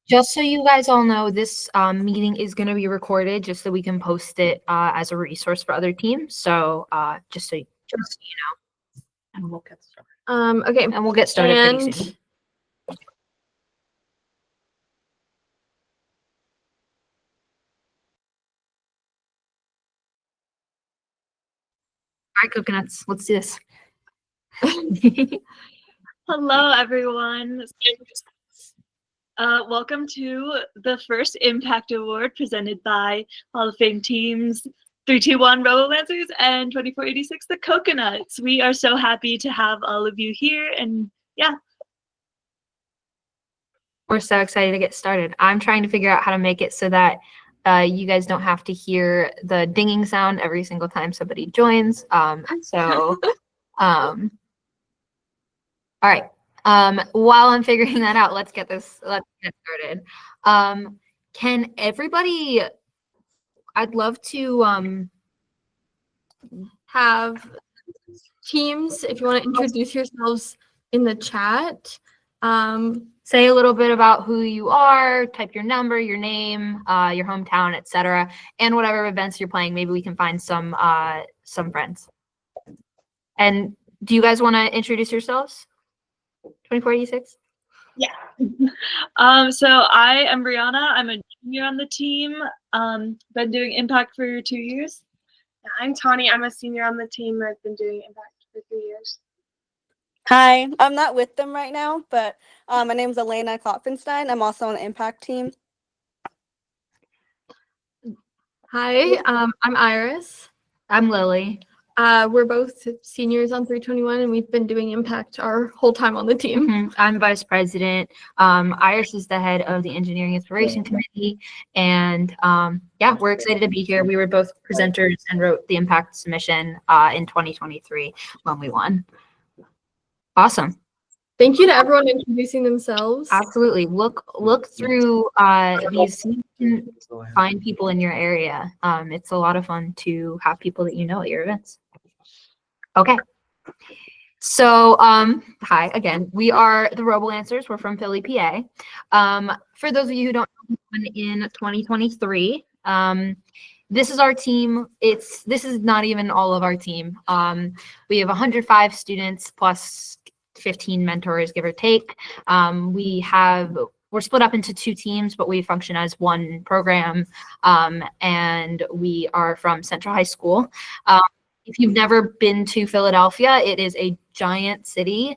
Just so you guys all know, this meeting is going to be recorded just so we can post it as a resource for other teams. So just so you know, and we'll get started. Okay, And we'll get started pretty soon. All right, coconuts, let's do this. Hello, everyone. Welcome to the first Impact Award presented by Hall of Fame teams 321 Robo-Lancers and 2486 The Coconuts. We are so happy to have all of you here, and yeah. We're so excited to get started. I'm trying to figure out how to make it so that you guys don't have to hear the dinging sound every single time somebody joins. All right. While I'm figuring that out, let's get started. Can everybody, I'd love to have teams, if you want to introduce yourselves in the chat. Say a little bit about who you are, type your number, your name, your hometown, etc., and whatever events you're playing. Maybe we can find some friends. And do you guys want to introduce yourselves? 2486? Yeah. So I am Brianna. I'm a junior on the team. Been doing Impact for 2 years. I'm Tawny. I'm a senior on the team. I've been doing Impact for 3 years. Hi, I'm not with them right now, but my name's Elena Klopfenstein. I'm also on the Impact team. Hi, I'm Iris. I'm Lily. We're both seniors on 321, and we've been doing Impact our whole time on the team. Mm-hmm. I'm vice president. Iris is the head of the engineering inspiration committee, and yeah, we're excited to be here. We were both presenters and wrote the Impact submission in 2023 when we won. Awesome. Thank you to everyone introducing themselves. Absolutely. Look through these. You can find people in your area. It's a lot of fun to have people that you know at your events. Okay. So, hi again. We are the Robo-Lancers. We're from Philly, PA. For those of you who don't know, in 2023, this is our team. This is not even all of our team. We have 105 students plus 15 mentors, give or take. We're split up into 2 teams, but we function as one program, and we are from Central High School. If you've never been to Philadelphia, it is a giant city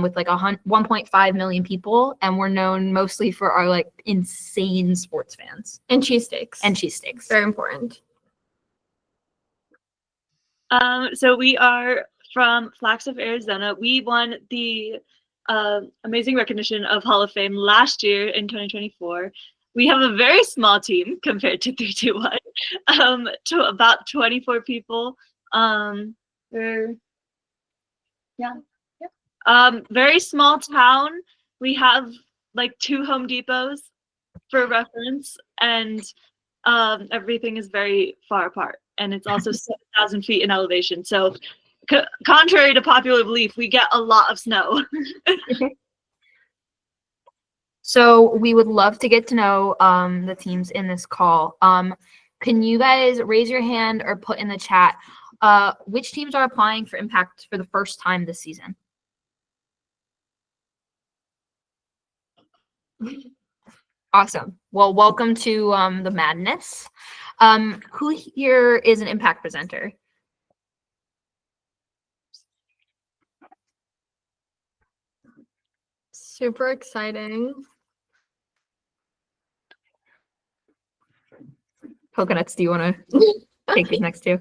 with like 1.5 million people, and we're known mostly for our like insane sports fans. And cheesesteaks. Very important. So we are from Flagstaff, Arizona. We won the amazing recognition of Hall of Fame last year in 2024. We have a very small team compared to 321, to about 24 people. Very small town. We have like 2 Home Depots for reference, and everything is very far apart, and it's also 7,000 feet in elevation. So contrary to popular belief, we get a lot of snow. So we would love to get to know the teams in this call. Can you guys raise your hand or put in the chat which teams are applying for Impact for the first time this season? Awesome. Well, welcome to the madness. Who here is an Impact presenter? Super exciting. Coconuts, do you want to take these next 2?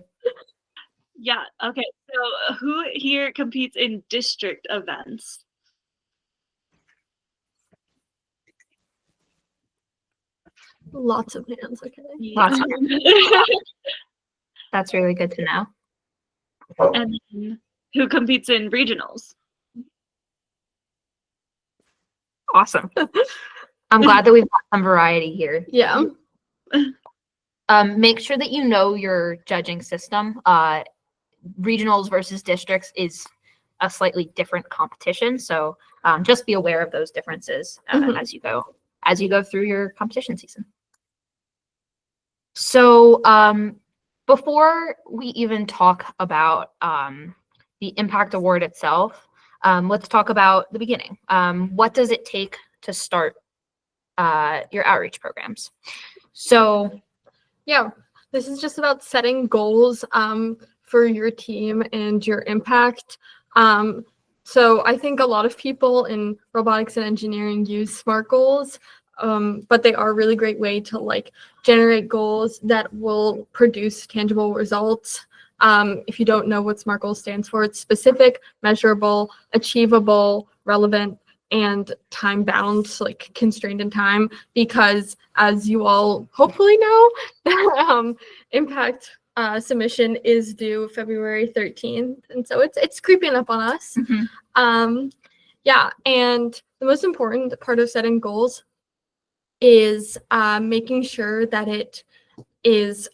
Yeah, okay. So who here competes in district events? Lots of hands, okay. Lots of That's really good to know. And then who competes in regionals? Awesome. I'm glad that we've got some variety here. Yeah. Make sure that you know your judging system. Regionals versus districts is a slightly different competition, so just be aware of those differences as you go as you go through your competition season. So before we even talk about the Impact Award itself, let's talk about the beginning. What does it take to start your outreach programs? So Yeah, this is just about setting goals for your team and your impact. So I think a lot of people in robotics and engineering use SMART goals, but they are a really great way to like generate goals that will produce tangible results. If you don't know what SMART goals stands for, it's specific, measurable, achievable, relevant, and time bound, like constrained in time, because as you all hopefully know, impact submission is due February 13th, and so it's creeping up on us. Yeah, and the most important part of setting goals is making sure that it is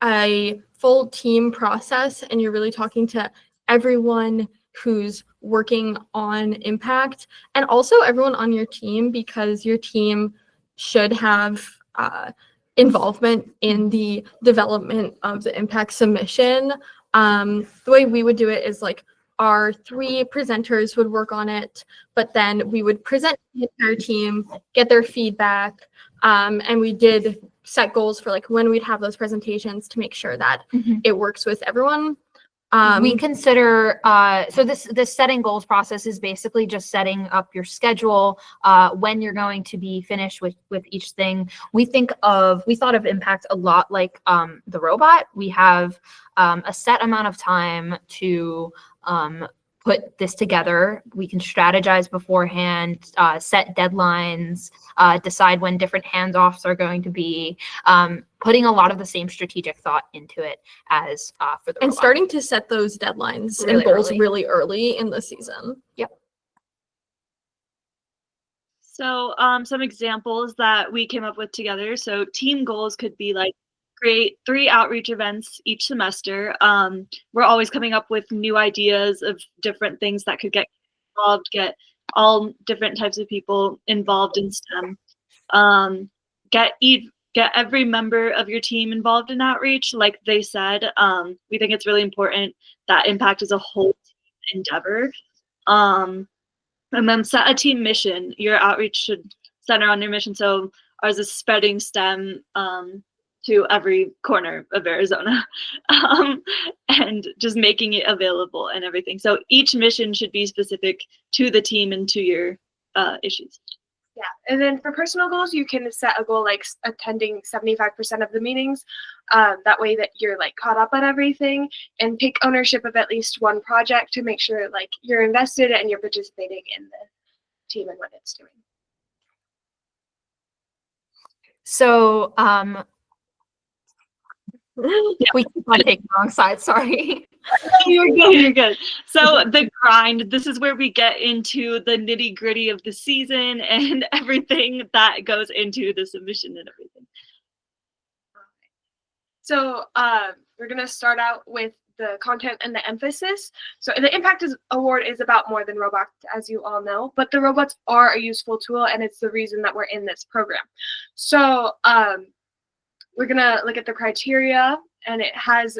a full team process and you're really talking to everyone who's working on impact and also everyone on your team, because your team should have involvement in the development of the impact submission. The way we would do it is like our 3 presenters would work on it, but then we would present to the entire team, get their feedback, and we did set goals for like when we'd have those presentations to make sure that it works with everyone. We consider so this setting goals process is basically just setting up your schedule, when you're going to be finished with each thing. We thought of impact a lot like the robot. We have a set amount of time to put this together. We can strategize beforehand, set deadlines, decide when different hands-offs are going to be, putting a lot of the same strategic thought into it as for the And robot. starting to set those deadlines Really and goals early. really early in the season. So some examples that we came up with together. So team goals could be like create 3 outreach events each semester. We're always coming up with new ideas of different things that could get involved, get all different types of people involved in STEM. Get every member of your team involved in outreach. Like they said, we think it's really important that impact is a whole team endeavor. And then set a team mission. Your outreach should center on your mission. So ours is spreading STEM to every corner of Arizona, and just making it available and everything. So each mission should be specific to the team and to your issues. Yeah, and then for personal goals, you can set a goal like attending 75% of the meetings. That way that you're like caught up on everything, and take ownership of at least one project to make sure like you're invested and you're participating in the team and what it's doing. So we keep on taking the wrong side, sorry. You're good, you're good. So the grind, this is where we get into the nitty gritty of the season and everything that goes into the submission and everything. So we're gonna start out with the content and the emphasis. So the Impact Award is about more than robots, as you all know, but the robots are a useful tool, and it's the reason that we're in this program. So we're gonna look at the criteria, and it has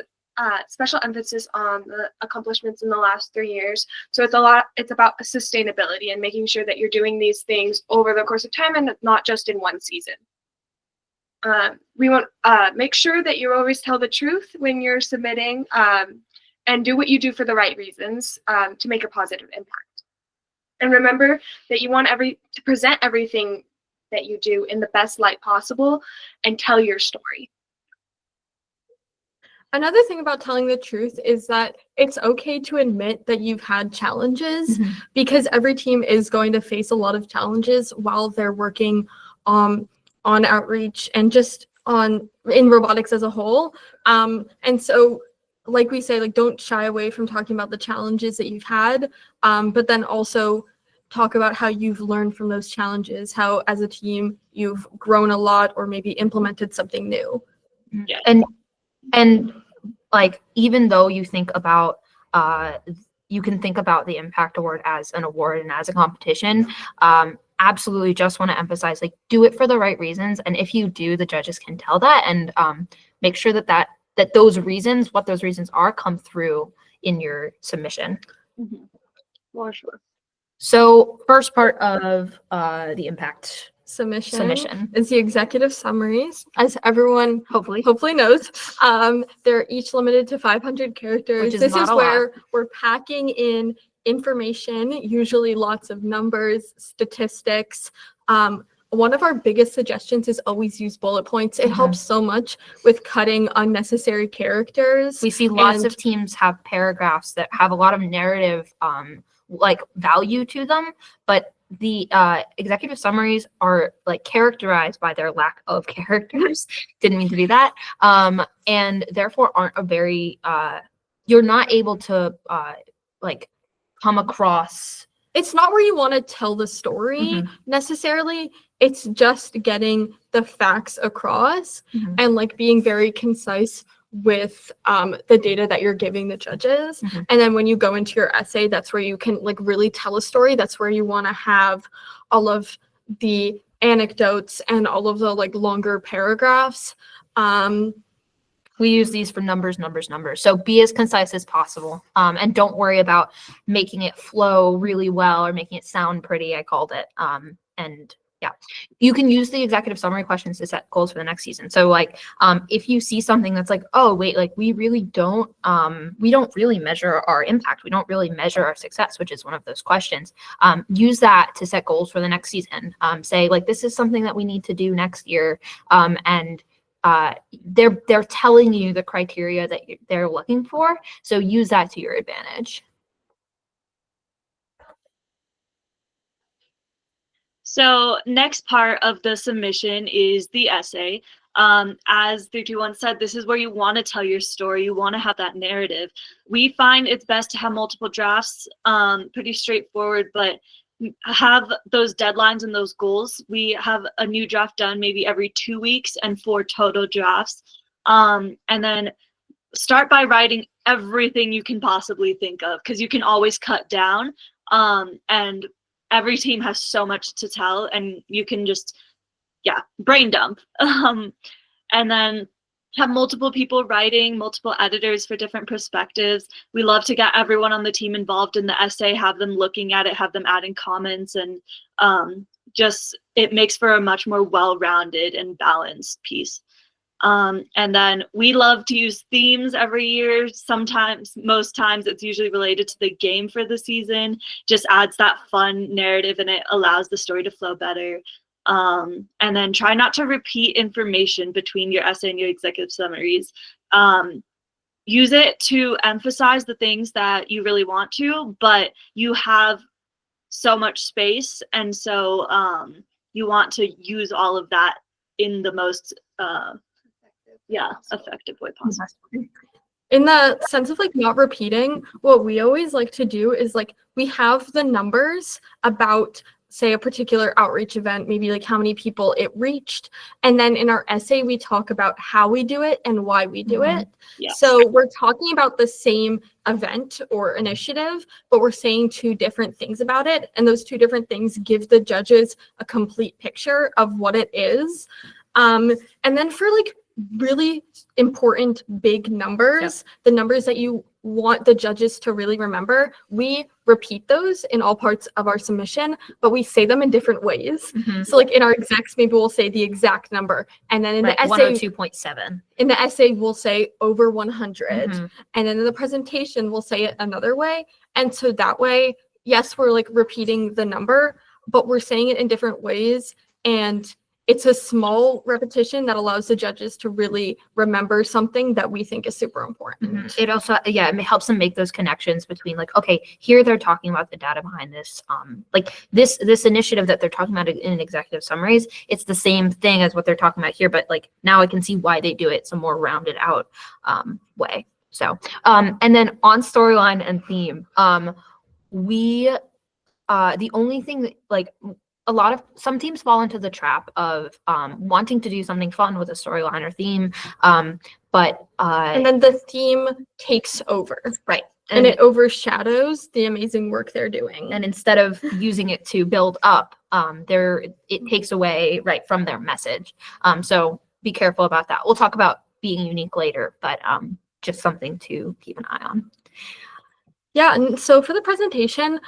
special emphasis on the accomplishments in the last 3 years. So it's about sustainability and making sure that you're doing these things over the course of time and not just in one season. We want make sure that you always tell the truth when you're submitting, and do what you do for the right reasons to make a positive impact. And remember that you want to present everything that you do in the best light possible and tell your story. Another thing about telling the truth is that it's okay to admit that you've had challenges, because every team is going to face a lot of challenges while they're working on outreach and just in robotics as a whole. And so, like we say, like don't shy away from talking about the challenges that you've had, but then also talk about how you've learned from those challenges, how as a team you've grown a lot or maybe implemented something new. Yeah. And like, even though you think about you can think about the Impact Award as an award and as a competition, absolutely just want to emphasize, like, do it for the right reasons. And if you do, the judges can tell that, and make sure that those reasons, what those reasons are, come through in your submission. For sure. So first part of the impact Submission is the executive summaries. As everyone hopefully. knows, they're each limited to 500 characters. Which is This not is a lot. where we're packing in information, usually lots of numbers, statistics. One of our biggest suggestions is always use bullet points. It helps so much with cutting unnecessary characters. We see lots And- of teams have paragraphs that have a lot of narrative like value to them, but the executive summaries are like characterized by their lack of characters. Didn't mean to do that. And therefore aren't a very you're not able to like come across. It's not where you want to tell the story necessarily. It's just getting the facts across and like being very concise with the data that you're giving the judges. And then when you go into your essay, that's where you can like really tell a story. That's where you want to have all of the anecdotes and all of the like longer paragraphs. We use these for numbers. So be as concise as possible. And don't worry about making it flow really well or making it sound pretty, I called it. And yeah, you can use the executive summary questions to set goals for the next season. So like, if you see something that's like, oh wait, like we don't really measure our impact. We don't really measure our success, which is one of those questions. Use that to set goals for the next season. Say like, this is something that we need to do next year. And they're telling you the criteria that they're looking for. So use that to your advantage. So next part of the submission is the essay. As 321 said, this is where you want to tell your story. You want to have that narrative. We find it's best to have multiple drafts, pretty straightforward, but have those deadlines and those goals. We have a new draft done maybe every 2 weeks and 4 total drafts. And then start by writing everything you can possibly think of, because you can always cut down. And every team has so much to tell, and you can just, brain dump. And then have multiple people writing, multiple editors for different perspectives. We love to get everyone on the team involved in the essay, have them looking at it, have them adding comments, and just it makes for a much more well-rounded and balanced piece. And then we love to use themes every year. Sometimes, most times, it's usually related to the game for the season. Just adds that fun narrative, and it allows the story to flow better. And then try not to repeat information between your essay and your executive summaries. Use it to emphasize the things that you really want to, but you have so much space, and so you want to use all of that in the most effective way possible. In the sense of like not repeating, what we always like to do is like we have the numbers about, say, a particular outreach event, maybe like how many people it reached. And then in our essay, we talk about how we do it and why we do it. Yes. So we're talking about the same event or initiative, but we're saying 2 different things about it. And those 2 different things give the judges a complete picture of what it is. And then for like really important big numbers, the numbers that you want the judges to really remember, we repeat those in all parts of our submission, but we say them in different ways. So like in our execs, maybe we'll say the exact number, and then in the essay, 102.7. in the essay we'll say over 100, and then in the presentation we'll say it another way. And so that way, yes, we're like repeating the number, but we're saying it in different ways, and it's a small repetition that allows the judges to really remember something that we think is super important. It also, it helps them make those connections between like, okay, here they're talking about the data behind this, like this initiative that they're talking about in executive summaries. It's the same thing as what they're talking about here, but like now I can see why they do it. It's a more rounded out way. So, and then on storyline and theme, the only thing that like, some teams fall into the trap of wanting to do something fun with a storyline or theme, but and then the theme takes over, right, and it overshadows the amazing work they're doing. And instead of using it to build up it takes away right from their message. So be careful about that. We'll talk about being unique later, but just something to keep an eye on. Yeah, and so for the presentation,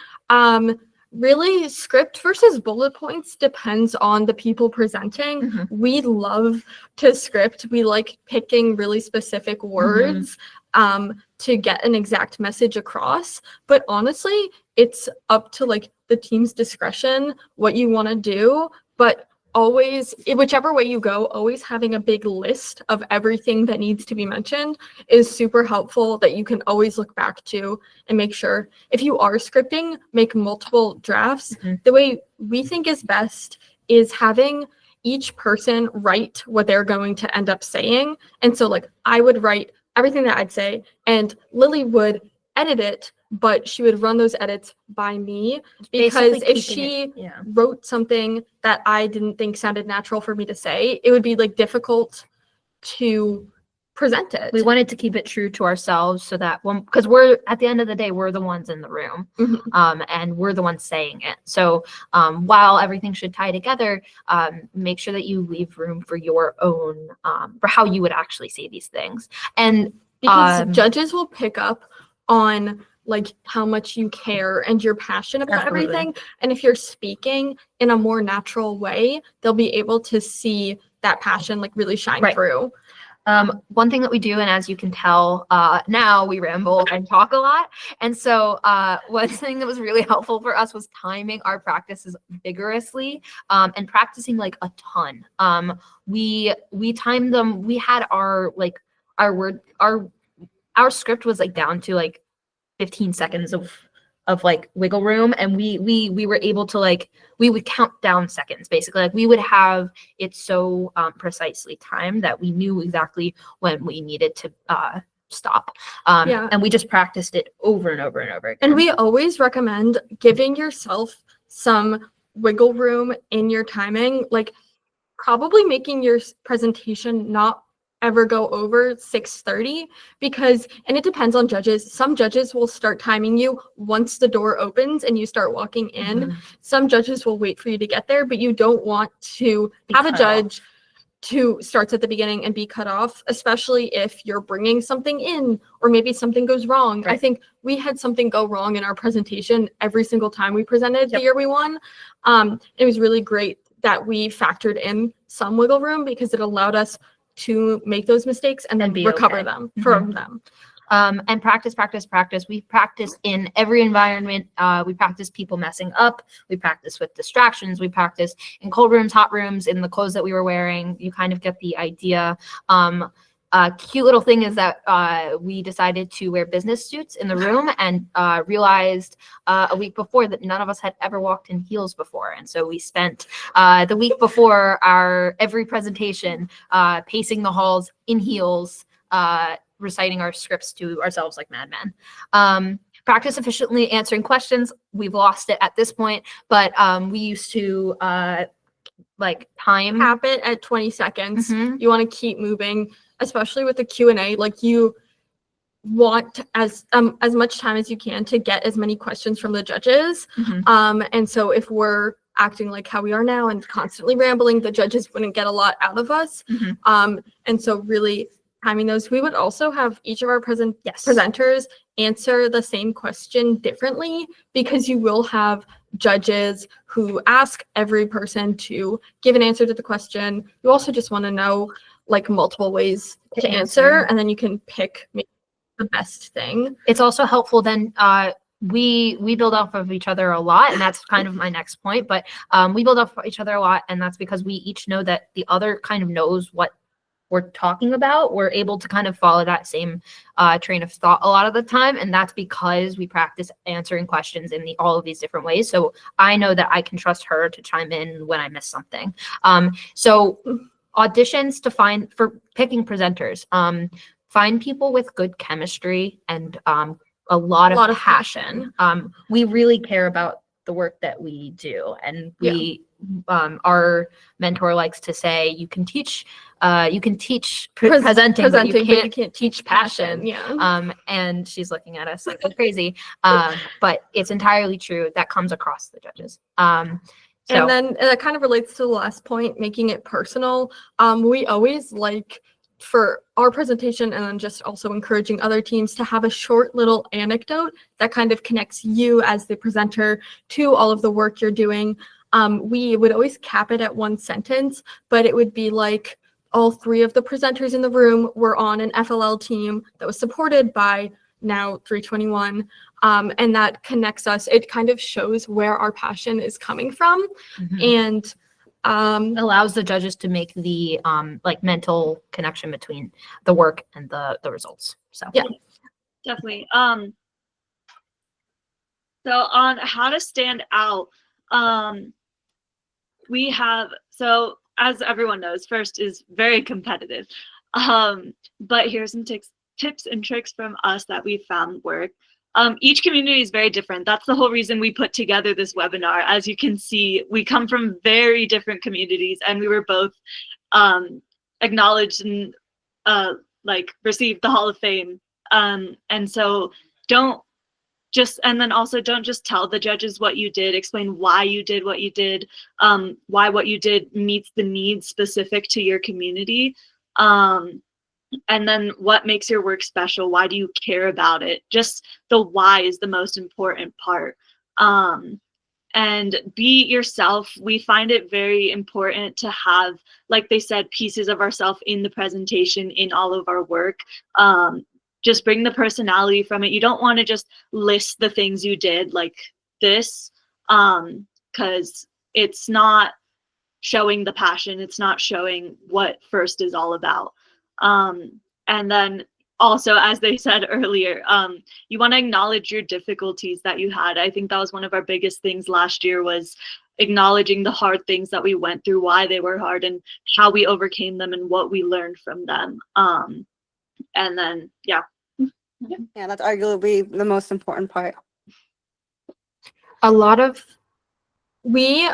really script versus bullet points depends on the people presenting. Mhm. We love to script. We like picking really specific words to get an exact message across. But honestly, it's up to like the team's discretion what you want to do. But always, whichever way you go, always having a big list of everything that needs to be mentioned is super helpful, that you can always look back to and make sure. If you are scripting, make multiple drafts. Mhm. The way we think is best is having each person write what they're going to end up saying. And so like I would write everything that I'd say, and Lily would edit it, but she would run those edits by me, because Basically if keeping she it- yeah. wrote something that I didn't think sounded natural for me to say, it would be like difficult to present it. We wanted to keep it true to ourselves so that because we're at the end of the day, we're the ones in the room, Mhm. and we're the ones saying it. So while everything should tie together, make sure that you leave room for your own, for how you would actually say these things. And Because judges will pick up on like how much you care and your passion about Absolutely. everything. And if you're speaking in a more natural way, they'll be able to see that passion like really shine Right. through. One thing that we do, and as you can tell, now we ramble and talk a lot. And so one thing that was really helpful for us was timing our practices vigorously, and practicing like a ton. We timed them. We had our script was like down to like 15 seconds of like wiggle room, and we were able to like, we would count down seconds basically. Like we would have it so precisely timed that we knew exactly when we needed to stop. Yeah. And we just practiced it over and over and over again. And we always recommend giving yourself some wiggle room in your timing, like probably making your presentation not ever go over 6:30, because, and it depends on judges. Some judges will start timing you once the door opens and you start walking in. Mhm. Some judges will wait for you to get there, but you don't want to Be have a cut judge who starts at the beginning and be cut off, especially if you're bringing something in or maybe something goes wrong. I Right. think we had something go wrong in our presentation every single time we presented the Yep. year we won. It was really great that we factored in some wiggle room, because it allowed us to make those mistakes and then And be recover okay. them Mhm. from them. And practice. We practice in every environment. We practice people messing up. We practice with distractions. We practice in cold rooms, hot rooms, in the clothes that we were wearing. You kind of get the idea. A cute little thing is that we decided to wear business suits in the room, and realized a week before that none of us had ever walked in heels before. And so we spent the week before every presentation pacing the halls in heels, reciting our scripts to ourselves like madmen. Practice efficiently answering questions. We've lost it at this point, but we used to like time. Cap it at 20 seconds. Mhm. You want to keep moving, especially with the Q&A. Like you want as much time as you can to get as many questions from the judges. Mhm. And so if we're acting like how we are now and constantly rambling, the judges wouldn't get a lot out of us. Mhm. And so really timing those. We would also have each of our Yes. presenters answer the same question differently, because you will have judges who ask every person to give an answer to the question. You also just want to know like multiple ways to answer, and then you can pick maybe the best thing. It's also helpful then, we build off of each other a lot, and that's kind of my next point, but we build off of each other a lot, and that's because we each know that the other kind of knows what we're talking about. We're able to kind of follow that same train of thought a lot of the time, and that's because we practice answering questions in all of these different ways. So I know that I can trust her to chime in when I miss something. So auditions for picking presenters, find people with good chemistry and a lot of passion. We really care about the work that we do, and our mentor likes to say you can teach presenting, but you can't teach passion. Yeah. And she's looking at us like we're crazy, but it's entirely true. That comes across the judges. So And then that kind of relates to the last point, making it personal. We always like for our presentation and then just also encouraging other teams to have a short little anecdote that kind of connects you as the presenter to all of the work you're doing. We would always cap it at one sentence, but it would be like all three of the presenters in the room were on an FLL team that was supported by now 321. And that connects us. It kind of shows where our passion is coming from. And allows the judges to make the like mental connection between the work and the results. So Yeah. Definitely. So on how to stand out, we have, so as everyone knows, FIRST is very competitive. But here's some tips and tricks from us that we found work. Each community is very different. That's the whole reason we put together this webinar. As you can see, we come from very different communities, and we were both acknowledged and like received the Hall of Fame. And so don't just tell the judges what you did, explain why you did what you did, why what you did meets the needs specific to your community. And then what makes your work special? Why do you care about it? Just the why is the most important part. And be yourself. We find it very important to have, like they said, pieces of ourselves in the presentation, in all of our work. Just bring the personality from it. You don't want to just list the things you did like this, because it's not showing the passion. It's not showing what FIRST is all about. And then also, as they said earlier, you want to acknowledge your difficulties that you had. I think that was one of our biggest things last year, was acknowledging the hard things that we went through, why they were hard, and how we overcame them and what we learned from them. And then, yeah. Yeah, that's arguably the most important part. a lot of we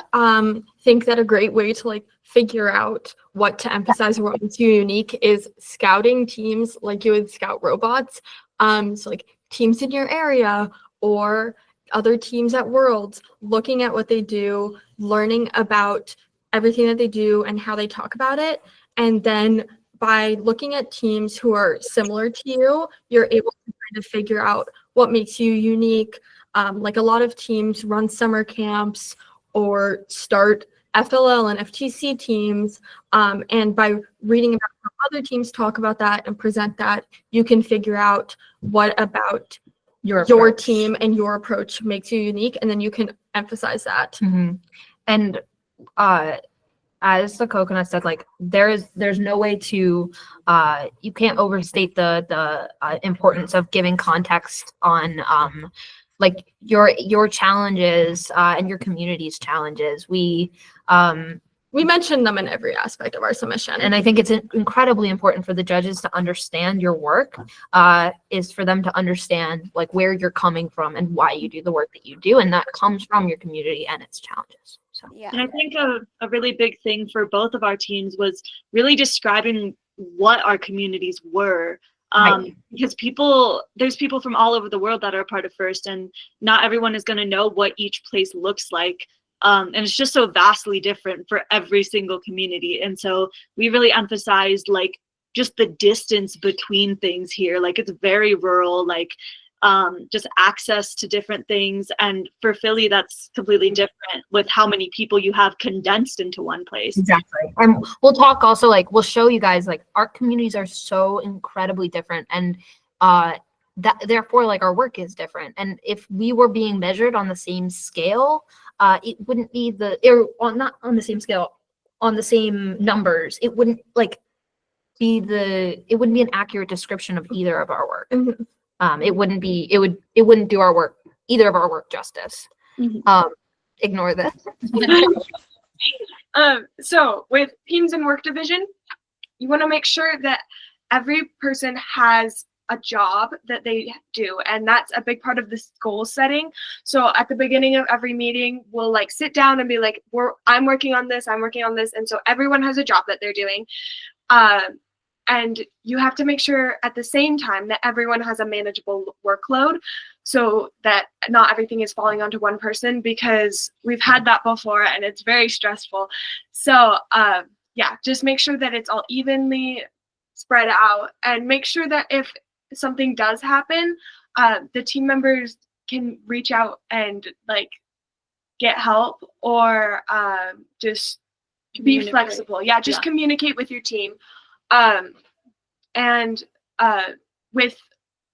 think that a great way to like figure out what to emphasize or what makes you unique is scouting teams like you would scout robots. So like teams in your area or other teams at Worlds, looking at what they do, learning about everything that they do and how they talk about it. And then by looking at teams who are similar to you, you're able to kind of figure out what makes you unique. Like a lot of teams run summer camps or start FLL and FTC teams. And by reading about how other teams talk about that and present that, you can figure out what about your approach. team and your approach makes you unique. And then you can emphasize that. Mm-hmm. And as the coconut said, like there's no way to you can't overstate the importance of giving context on like your challenges and your community's challenges. We mention them in every aspect of our submission. and I think it's incredibly important for the judges to understand your work, is for them to understand like where you're coming from and why you do the work that you do, and that comes from your community and its challenges. So Yeah. And I think a really big thing for both of our teams was really describing what our communities were. Right. Because there's people from all over the world that are a part of FIRST, and not everyone is going to know what each place looks like. And it's just so vastly different for every single community. And so we really emphasized like just the distance between things here. Like it's very rural, like just access to different things. And for Philly, that's completely different with how many people you have condensed into one place. exactly. And we'll talk also, like we'll show you guys like our communities are so incredibly different, and that therefore like our work is different. And if we were being measured on the same scale, it wouldn't be not on the same scale, on the same numbers. It wouldn't like it wouldn't be an accurate description of either of our work. Mhm. It wouldn't do either of our work justice. Mhm. Ignore this. So with teams and work division, you want to make sure that every person has a job that they do, and that's a big part of this goal setting. So at the beginning of every meeting, we'll like sit down and be like, I'm working on this, and so everyone has a job that they're doing. And you have to make sure at the same time that everyone has a manageable workload. so that not everything is falling onto one person, because we've had that before and it's very stressful. So yeah, just make sure that it's all evenly spread out, and make sure that if something does happen, the team members can reach out and like get help, or just be Communicate. flexible. Yeah, just Yeah. communicate with your team. And with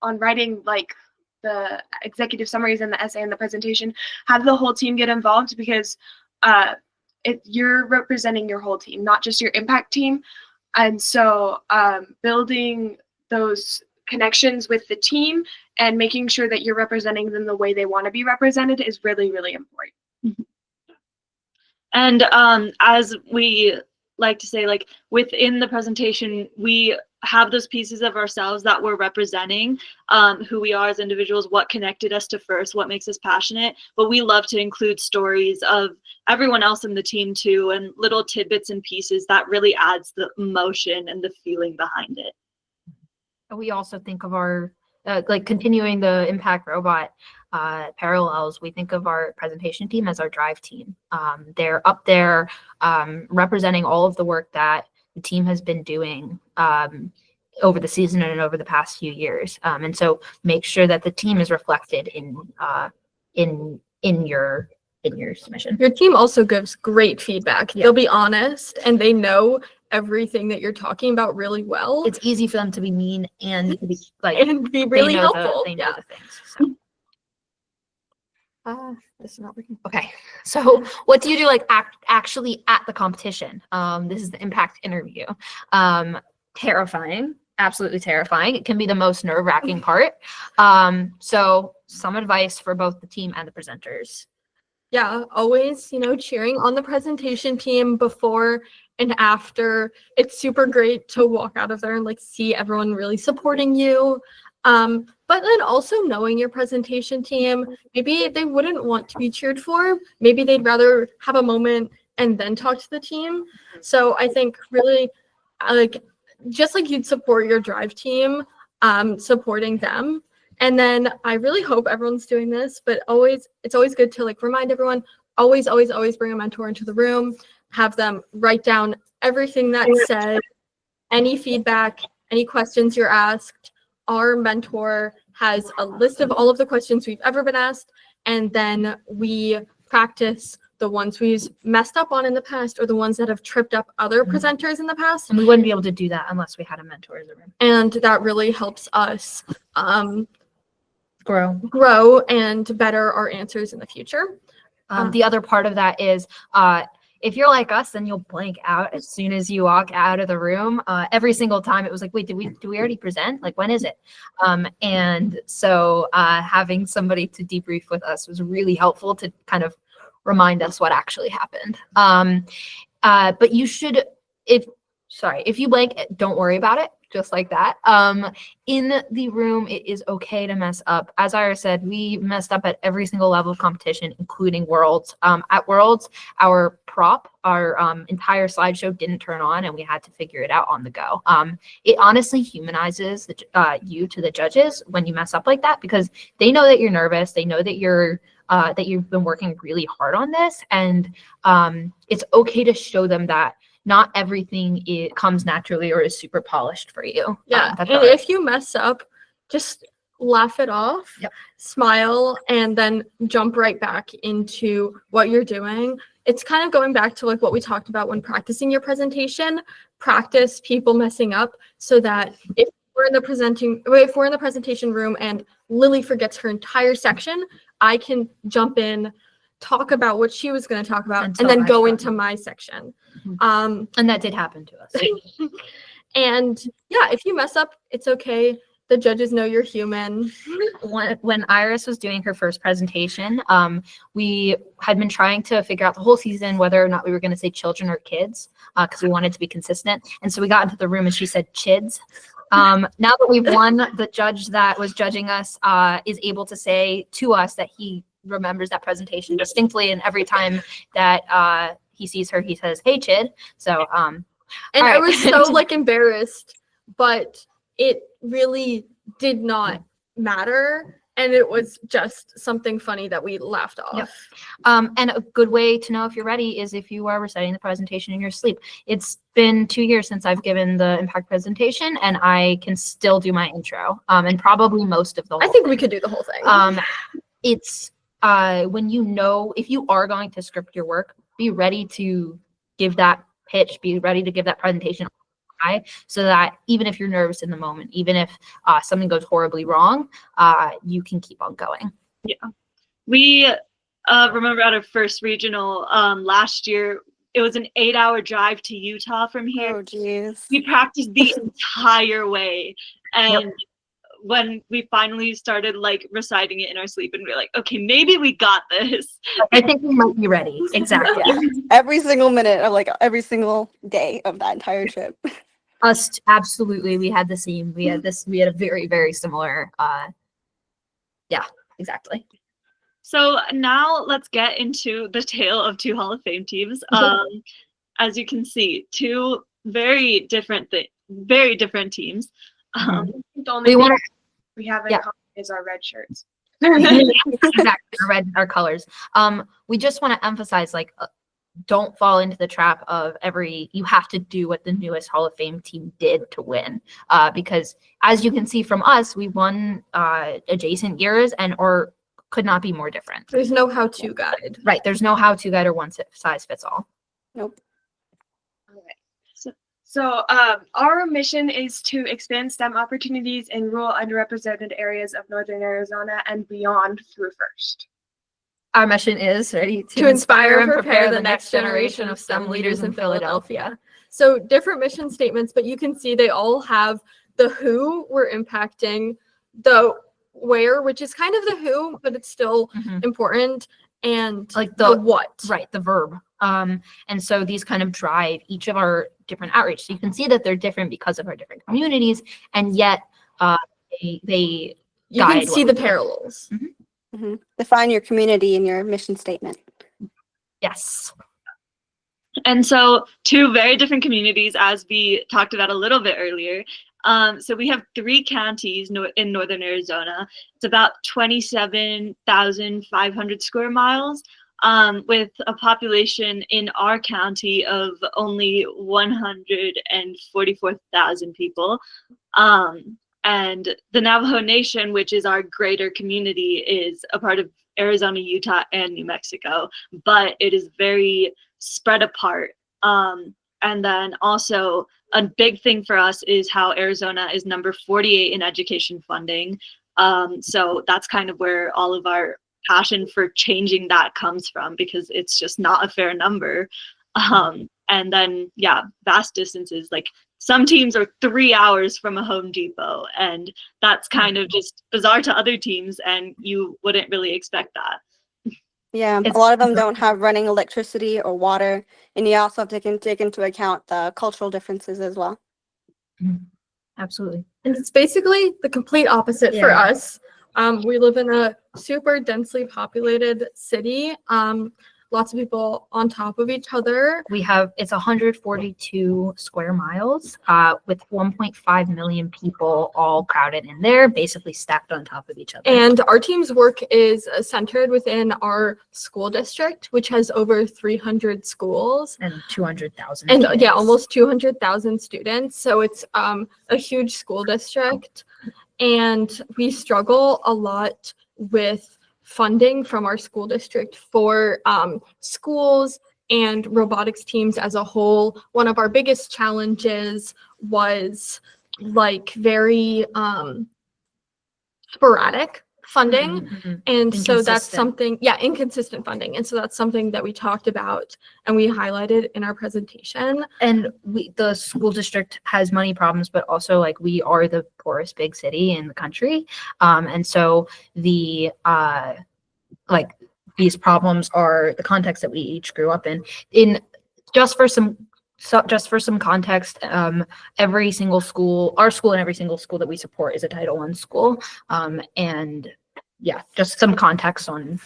on writing like the executive summaries and the essay and the presentation, have the whole team get involved, because you're representing your whole team, not just your impact team. And so building those connections with the team and making sure that you're representing them the way they want to be represented is really, really important. And as we like to say, like within the presentation, we have those pieces of ourselves that we're representing, who we are as individuals, what connected us to first, what makes us passionate. But we love to include stories of everyone else in the team too, and little tidbits and pieces that really adds the emotion and the feeling behind it. We also think of our, like continuing the Impact Robot parallels, we think of our presentation team as our drive team. They're up there representing all of the work that the team has been doing over the season and over the past few years. And so make sure that the team is reflected in your submission. Your team also gives great feedback. Yeah. They'll be honest and they know everything that you're talking about really well. It's easy for them to be mean and to be like and be really they know helpful. they know Yeah. the things. So. This is not working. Okay, so what do you do like actually at the competition? This is the impact interview. Terrifying, absolutely terrifying. It can be the most nerve-wracking part. So some advice for both the team and the presenters. Yeah, always, cheering on the presentation team before and after. It's super great to walk out of there and like see everyone really supporting you. But then also knowing your presentation team, maybe they wouldn't want to be cheered for. Maybe they'd rather have a moment and then talk to the team. So I think really like just like you'd support your drive team, supporting them. And then I really hope everyone's doing this, but it's always good to like remind everyone, always bring a mentor into the room, have them write down everything that's said, any feedback, any questions you're asked. Our mentor has a list of all of the questions we've ever been asked, and then we practice the ones we've messed up on in the past or the ones that have tripped up other presenters in the past. And we wouldn't be able to do that unless we had a mentor in the room. And that really helps us Grow. and better our answers in the future. The other part of that is if you're like us, then you'll blank out as soon as you walk out of the room. Every single time it was like, wait, did we already present? Like, when is it? And so having somebody to debrief with us was really helpful to kind of remind us what actually happened. But you should, if you blank, don't worry about it. Just like that. In the room, it is okay to mess up. As Ira said, we messed up at every single level of competition, including Worlds. At Worlds, our prop, our entire slideshow didn't turn on, and we had to figure it out on the go. It honestly humanizes you to the judges when you mess up like that, because they know that you're nervous. They know that you've been working really hard on this, and it's okay to show them that not everything comes naturally or is super polished for you. Yeah, and if you mess up, just laugh it off, smile, and then jump right back into what you're doing. It's kind of going back to like what we talked about when practicing your presentation. Practice people messing up so that if we're in the presentation room and Lily forgets her entire section, I can jump in, talk about what she was going to talk about, and then go into my section. And that did happen to us. And yeah, if you mess up, it's okay. The judges know you're human. When Iris was doing her first presentation, we had been trying to figure out the whole season whether or not we were going to say children or kids, because we wanted to be consistent. And so we got into the room and she said chids. Now that we've won, the judge that was judging us is able to say to us that he remembers that presentation distinctly, and every time that he sees her, he says, "Hey, Chid." So and I was so like embarrassed, but it really did not matter. and it was just something funny that we laughed off. Yep. And a good way to know if you're ready is if you are reciting the presentation in your sleep. It's been 2 years since I've given the impact presentation, and I can still do my intro, and probably most of the I whole think we thing. could do the whole thing. It's when you know, if you are going to script your work, be ready to give that pitch, be ready to give that presentation, so that even if you're nervous in the moment, even if something goes horribly wrong, you can keep on going. We remember at our first regional last year, it was an 8-hour drive to Utah from here. Oh, geez. We practiced the entire way. And Yep. when we finally started like reciting it in our sleep, and we were like, okay, maybe we got this. I think we might be ready. Exactly. Yeah. Every single minute of like every single day of that entire trip. Us, absolutely. We had the same. We had a very, very similar. Yeah, exactly. So now let's get into the tale of two Hall of Fame teams. As you can see, two very different teams. The only We thing want we have in Yeah. common is our red shirts. exactly our colors. We just want to emphasize, like, don't fall into the trap of you have to do what the newest Hall of Fame team did to win. Because as you can see from us, we won adjacent years or could not be more different. There's no how-to guide. Right. There's no how-to guide or one size fits all. Nope. So our mission is to expand STEM opportunities in rural underrepresented areas of Northern Arizona and beyond through FIRST. Our mission is ready To inspire and prepare the next generation of STEM leaders in Philadelphia. So different mission statements, but you can see they all have the who we're impacting, the where, which is kind of the who, but it's still Mhm. important, and Like the the what. right, the verb. And so these kind of drive each of our different outreach. So you can see that they're different because of our different communities, and yet they You can guide see what the we do. parallels. Define your community in your mission statement. Yes. And so two very different communities, as we talked about a little bit earlier. So we have 3 counties in Northern Arizona. It's about 27,500 square miles, with a population in our county of only 144,000 people. And the Navajo Nation, which is our greater community, is a part of Arizona, Utah, and New Mexico, but it is very spread apart. And then also a big thing for us is how Arizona is number 48 in education funding. So that's kind of where all of our passion for changing that comes from, because it's just not a fair number. And then, yeah, vast distances. Like some teams are 3 hours from a Home Depot, and that's kind of just bizarre to other teams, and you wouldn't really expect that. Yeah, It's- a lot of them don't have running electricity or water, and you also have to take into account the cultural differences as well. Absolutely. And it's basically the complete opposite for Yeah. us. We live in a super densely populated city. Lots of people on top of each other. It's 142 square miles, with 1.5 million people all crowded in there, basically stacked on top of each other. And our team's work is centered within our school district, which has over 300 schools. And 200,000. And kids. yeah, almost 200,000 students. So it's a huge school district. And we struggle a lot with funding from our school district for schools and robotics teams as a whole. One of our biggest challenges was very sporadic funding. Mhm. And so that's Inconsistent. inconsistent funding. And so that's something that we talked about and we highlighted in our presentation. And the school district has money problems, but also like we are the poorest big city in the country. And so these problems are the context that we each grew up in. Just for some context, every single school, our school and every single school that we support is a Title I school. And yeah, just some context on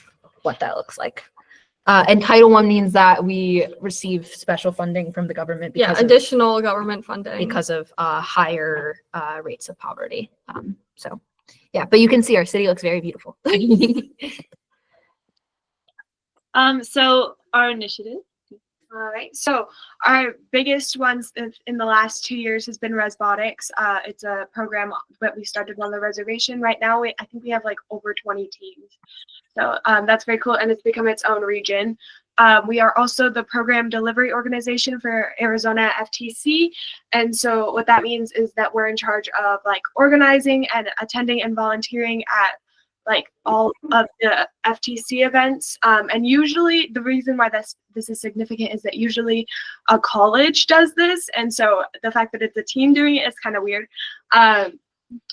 what that looks like. And Title I means that we receive special funding from the government Additional government funding. because of higher rates of poverty. So Yeah, but you can see our city looks very beautiful. So our initiative. All right. So our biggest ones in the last 2 years has been Resbotics. It's a program that we started on the reservation. Right now, I think we have like over 20 teams. So that's very cool, and it's become its own region. We are also the program delivery organization for Arizona FTC. And so what that means is that we're in charge of like organizing and attending and volunteering at like all of the FTC events. And usually the reason why this is significant is that usually a college does this. And so the fact that it's a team doing it is kind of weird.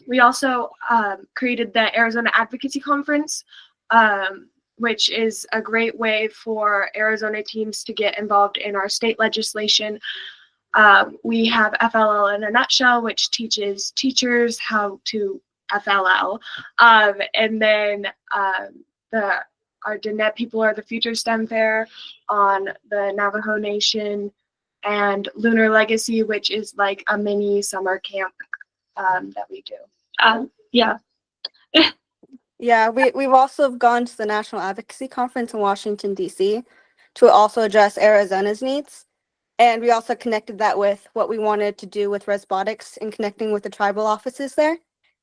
We also created the Arizona Advocacy Conference, which is a great way for Arizona teams to get involved in our state legislation. We have FLL in a nutshell, which teaches teachers how to FLL. And then our Diné People Are the Future STEM Fair on the Navajo Nation, and Lunar Legacy, which is like a mini summer camp that we do. Yeah. Yeah, we've also gone to the National Advocacy Conference in Washington, D.C. to also address Arizona's needs. And we also connected that with what we wanted to do with Resbotics and connecting with the tribal offices there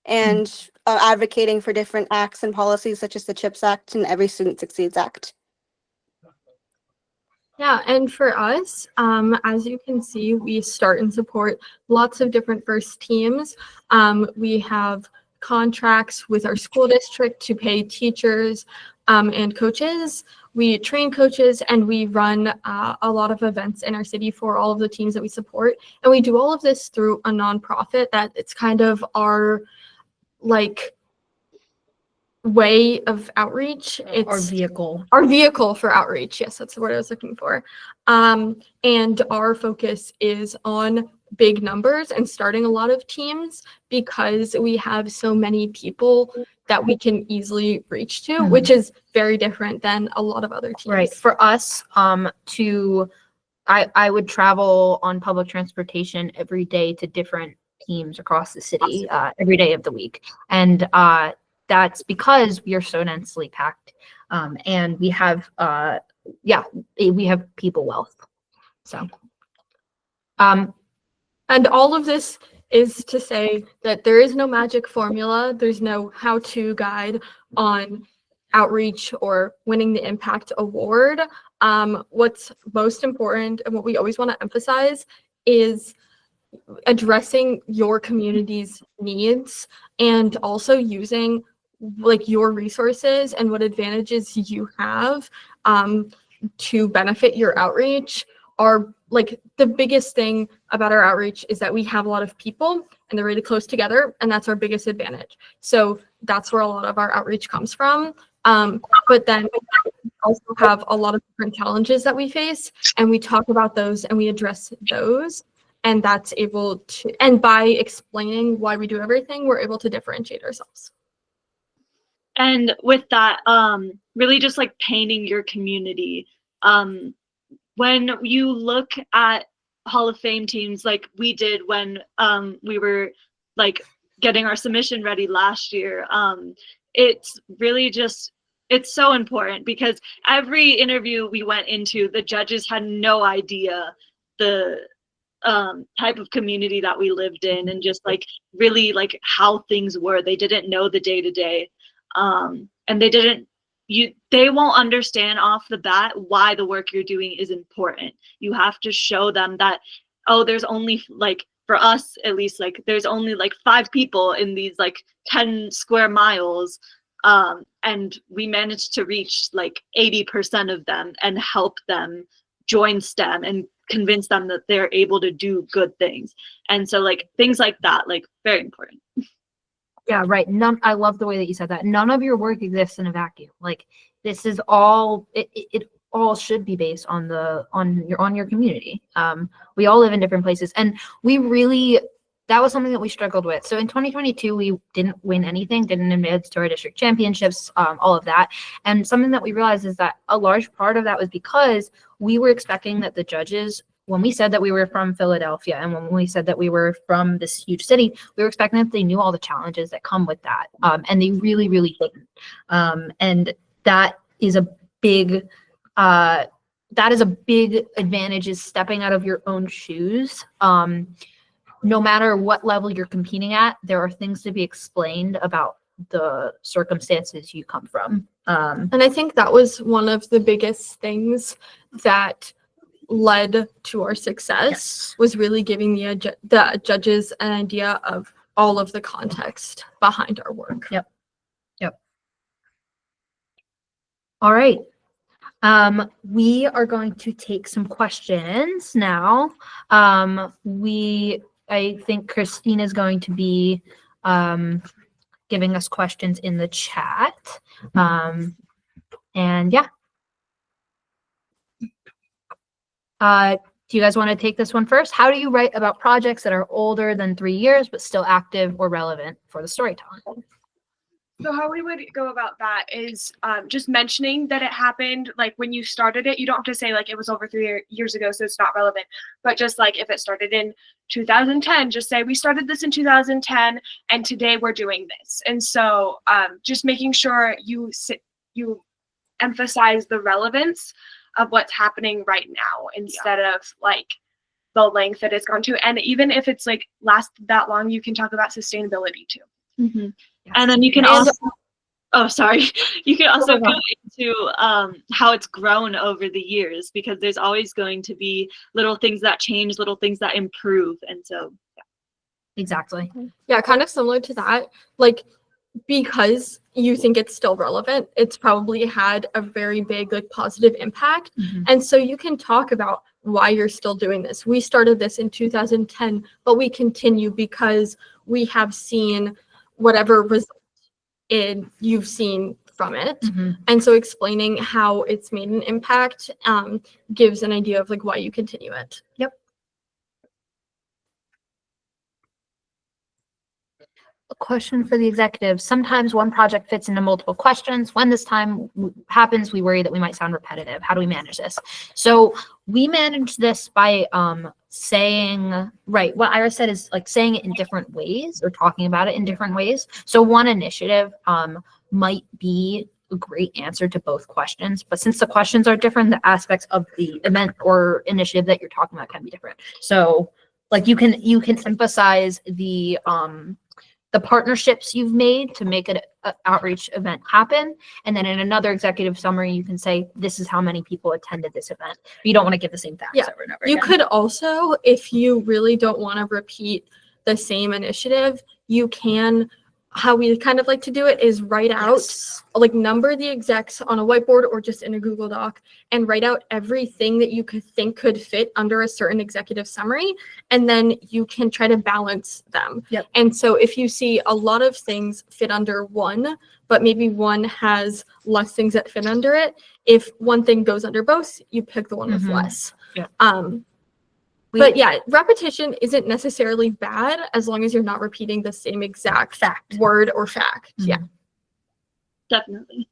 and advocating for different acts and policies such as the CHIPS Act and Every Student Succeeds Act. Yeah, and for us, as you can see, we start and support lots of different FIRST teams. We have contracts with our school district to pay teachers and coaches. We train coaches, and we run a lot of events in our city for all of the teams that we support. And we do all of this through a nonprofit that it's kind of our like way of outreach. It's our vehicle for outreach. Yes, that's the word I was looking for. And our focus is on big numbers and starting a lot of teams because we have so many people that we can easily reach to, which is very different than a lot of other teams. Right. For us, I would travel on public transportation every day to different teams across the city, every day of the week. And that's because we are so densely packed. And we have, we have people wealth. So, and all of this is to say that there is no magic formula. There's no how-to guide on outreach or winning the Impact Award. What's most important and what we always want to emphasize is addressing your community's needs and also using like your resources and what advantages you have to benefit your outreach. Are like the biggest thing about our outreach is that we have a lot of people and they're really close together, and that's our biggest advantage. So that's where a lot of our outreach comes from. But then we also have a lot of different challenges that we face, and we talk about those and we address those. And that's able to, and by explaining why we do everything, we're able to differentiate ourselves. And with that, really just like painting your community. When you look at Hall of Fame teams like we did when we were like getting our submission ready last year, it's really just, it's so important because every interview we went into, the judges had no idea the type of community that we lived in and just like really like how things were. They didn't know the day-to-day, and they won't understand off the bat why the work you're doing is important. You have to show them that, oh, there's only like, for us at least, like there's only like 5 people in these like 10 square miles, and we managed to reach like 80% of them and help them join STEM and convince them that they're able to do good things. And so like things like that, like very important. yeah, right. I love the way that you said that. None of your work exists in a vacuum. Like this is all, it all should be based on your community. We all live in different places, and that was something that we struggled with. So in 2022, we didn't win anything, didn't advance to our district championships, all of that. And something that we realized is that a large part of that was because we were expecting that the judges when we said that we were from Philadelphia and when we said that we were from this huge city, we were expecting that they knew all the challenges that come with that. And they really, really didn't. And that is a big, advantage, is stepping out of your own shoes. No matter what level you're competing at, there are things to be explained about the circumstances you come from. And I think that was one of the biggest things that led to our success, Yes. was really giving the judges an idea of all of the context behind our work. Yep. All right. We are going to take some questions now. I think Christine is going to be giving us questions in the chat. And yeah. Do you guys want to take this one first? How do you write about projects that are older than 3 years but still active or relevant for the storytelling? So how we would go about that is just mentioning that it happened like when you started it. You don't have to say like it was over 3 years ago, so it's not relevant. But just like if it started in 2010, just say we started this in 2010 and today we're doing this. And so just making sure you emphasize the relevance of what's happening right now instead of like the length that it's gone to. And even if it's like lasted that long, you can talk about sustainability too. Mm-hmm. And then you can also, you can also go into how it's grown over the years, because there's always going to be little things that change, little things that improve. And so, Exactly. Yeah, kind of similar to that. Like, because you think it's still relevant, it's probably had a very big like positive impact. Mhm. And so you can talk about why you're still doing this. We started this in 2010, but we continue because we have seen whatever result you've seen from it. Mhm. And so explaining how it's made an impact gives an idea of like why you continue it. A question for the executive. Sometimes one project fits into multiple questions. When this time happens, we worry that we might sound repetitive. How do we manage this? So we manage this by saying, right, what Ira said is like saying it in different ways or talking about it in different ways. So one initiative might be a great answer to both questions, but since the questions are different, the aspects of the event or initiative that you're talking about can be different. So like you can emphasize the partnerships you've made to make an outreach event happen. And then in another executive summary, you can say, this is how many people attended this event. But you don't want to give the same facts Yeah. over and over You again. could also, if you really don't want to repeat the same initiative, you can, how we kind of like to do it is write out, like number the execs on a whiteboard or just in a Google Doc and write out everything that you could think could fit under a certain executive summary. And then you can try to balance them. Yep. And so if you see a lot of things fit under one, but maybe one has less things that fit under it, if one thing goes under both, you pick the one with Mhm. less. Yeah. But yeah, repetition isn't necessarily bad as long as you're not repeating the same exact Fact. word or fact. Mhm. Yeah. definitely.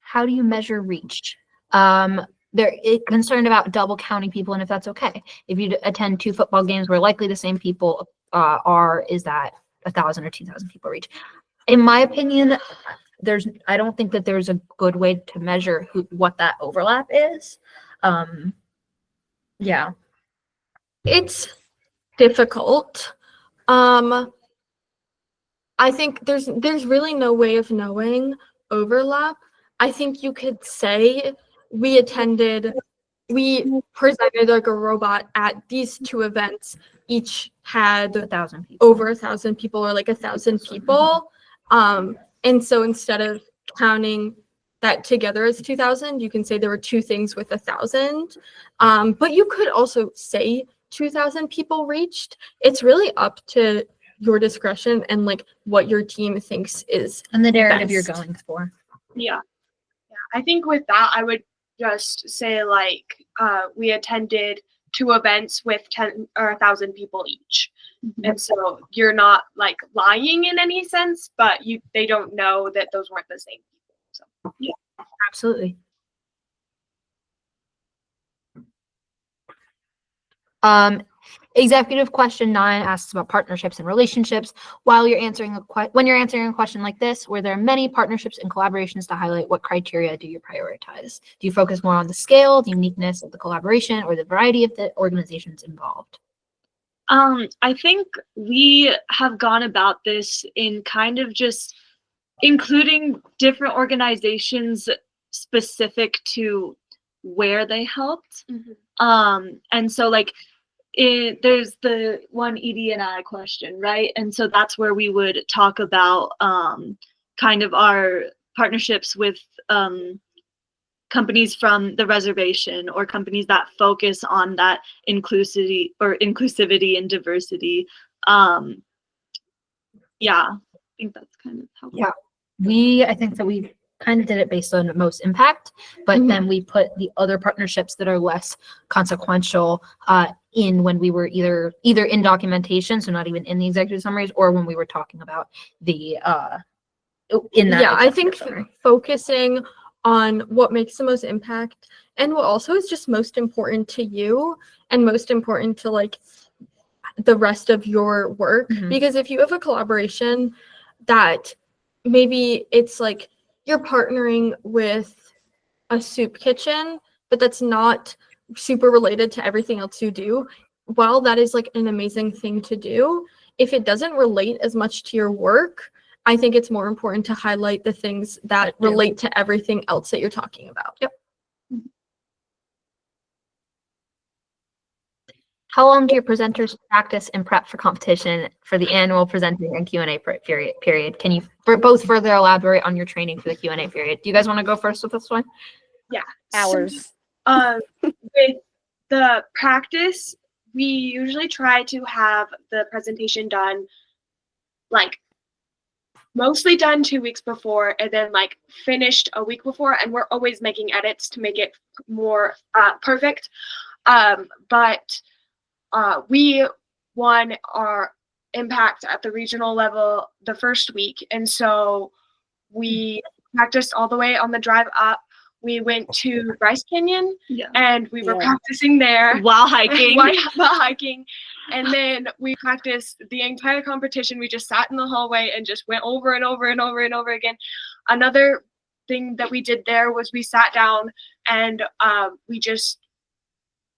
How do you measure reach? They're concerned about double counting people and if that's okay. If you attend 2 football games where likely the same people is that 1,000 or 2,000 people reach? In my opinion, I don't think that there's a good way to measure what that overlap is. Yeah. It's difficult. I think there's really no way of knowing overlap. I think you could say we presented like a robot at these 2 events. Each had 1,000 people. over 1,000 people or like 1,000 people. And so instead of counting that together as 2,000, you can say there were 2 things with 1,000. But you could also say 2,000 people reached. It's really up to your discretion and like what your team thinks is. And the narrative you're best. going for. Yeah. I think with that, I would just say like we attended 2 events with 10 or 1,000 people each. And so you're not like lying in any sense, but they don't know that those weren't the same people. So Absolutely. Executive question 9 asks about partnerships and relationships. While you're answering when you're answering a question like this, where there are many partnerships and collaborations to highlight, what criteria do you prioritize? Do you focus more on the scale, the uniqueness of the collaboration, or the variety of the organizations involved? I think we have gone about this in kind of just including different organizations specific to where they helped. And so like there's the one ED&I question, right? And so that's where we would talk about kind of our partnerships with companies from the reservation or companies that focus on that inclusivity and diversity. Yeah, I think that's kind of how. Yeah, I think that we kind of did it based on most impact, but then we put the other partnerships that are less consequential in when we were either in documentation, so not even in the executive summaries, or when we were talking about the in that. Yeah, I think executive summary. focusing on what makes the most impact and what also is just most important to you and most important to like the rest of your work. Because if you have a collaboration that maybe it's like you're partnering with a soup kitchen, but that's not super related to everything else you do, while that is like an amazing thing to do, if it doesn't relate as much to your work, I think it's more important to highlight the things that relate to everything else that you're talking about. Yep. How long do your presenters practice and prep for competition for the annual presenting and Q&A period? Can you both further elaborate on your training for the Q&A period? Do you guys want to go first with this one? Yeah. Hours. With the practice, we usually try to have the presentation done like mostly done 2 weeks before and then like finished a week before, and we're always making edits to make it more perfect. But we won our impact at the regional level the first week, and so we practiced all the way on the drive up. We went to Bryce Canyon, and we were practicing there while hiking. while hiking. And then we practiced the entire competition. We just sat in the hallway and just went over and over and over and over again. Another thing that we did there was we sat down and we just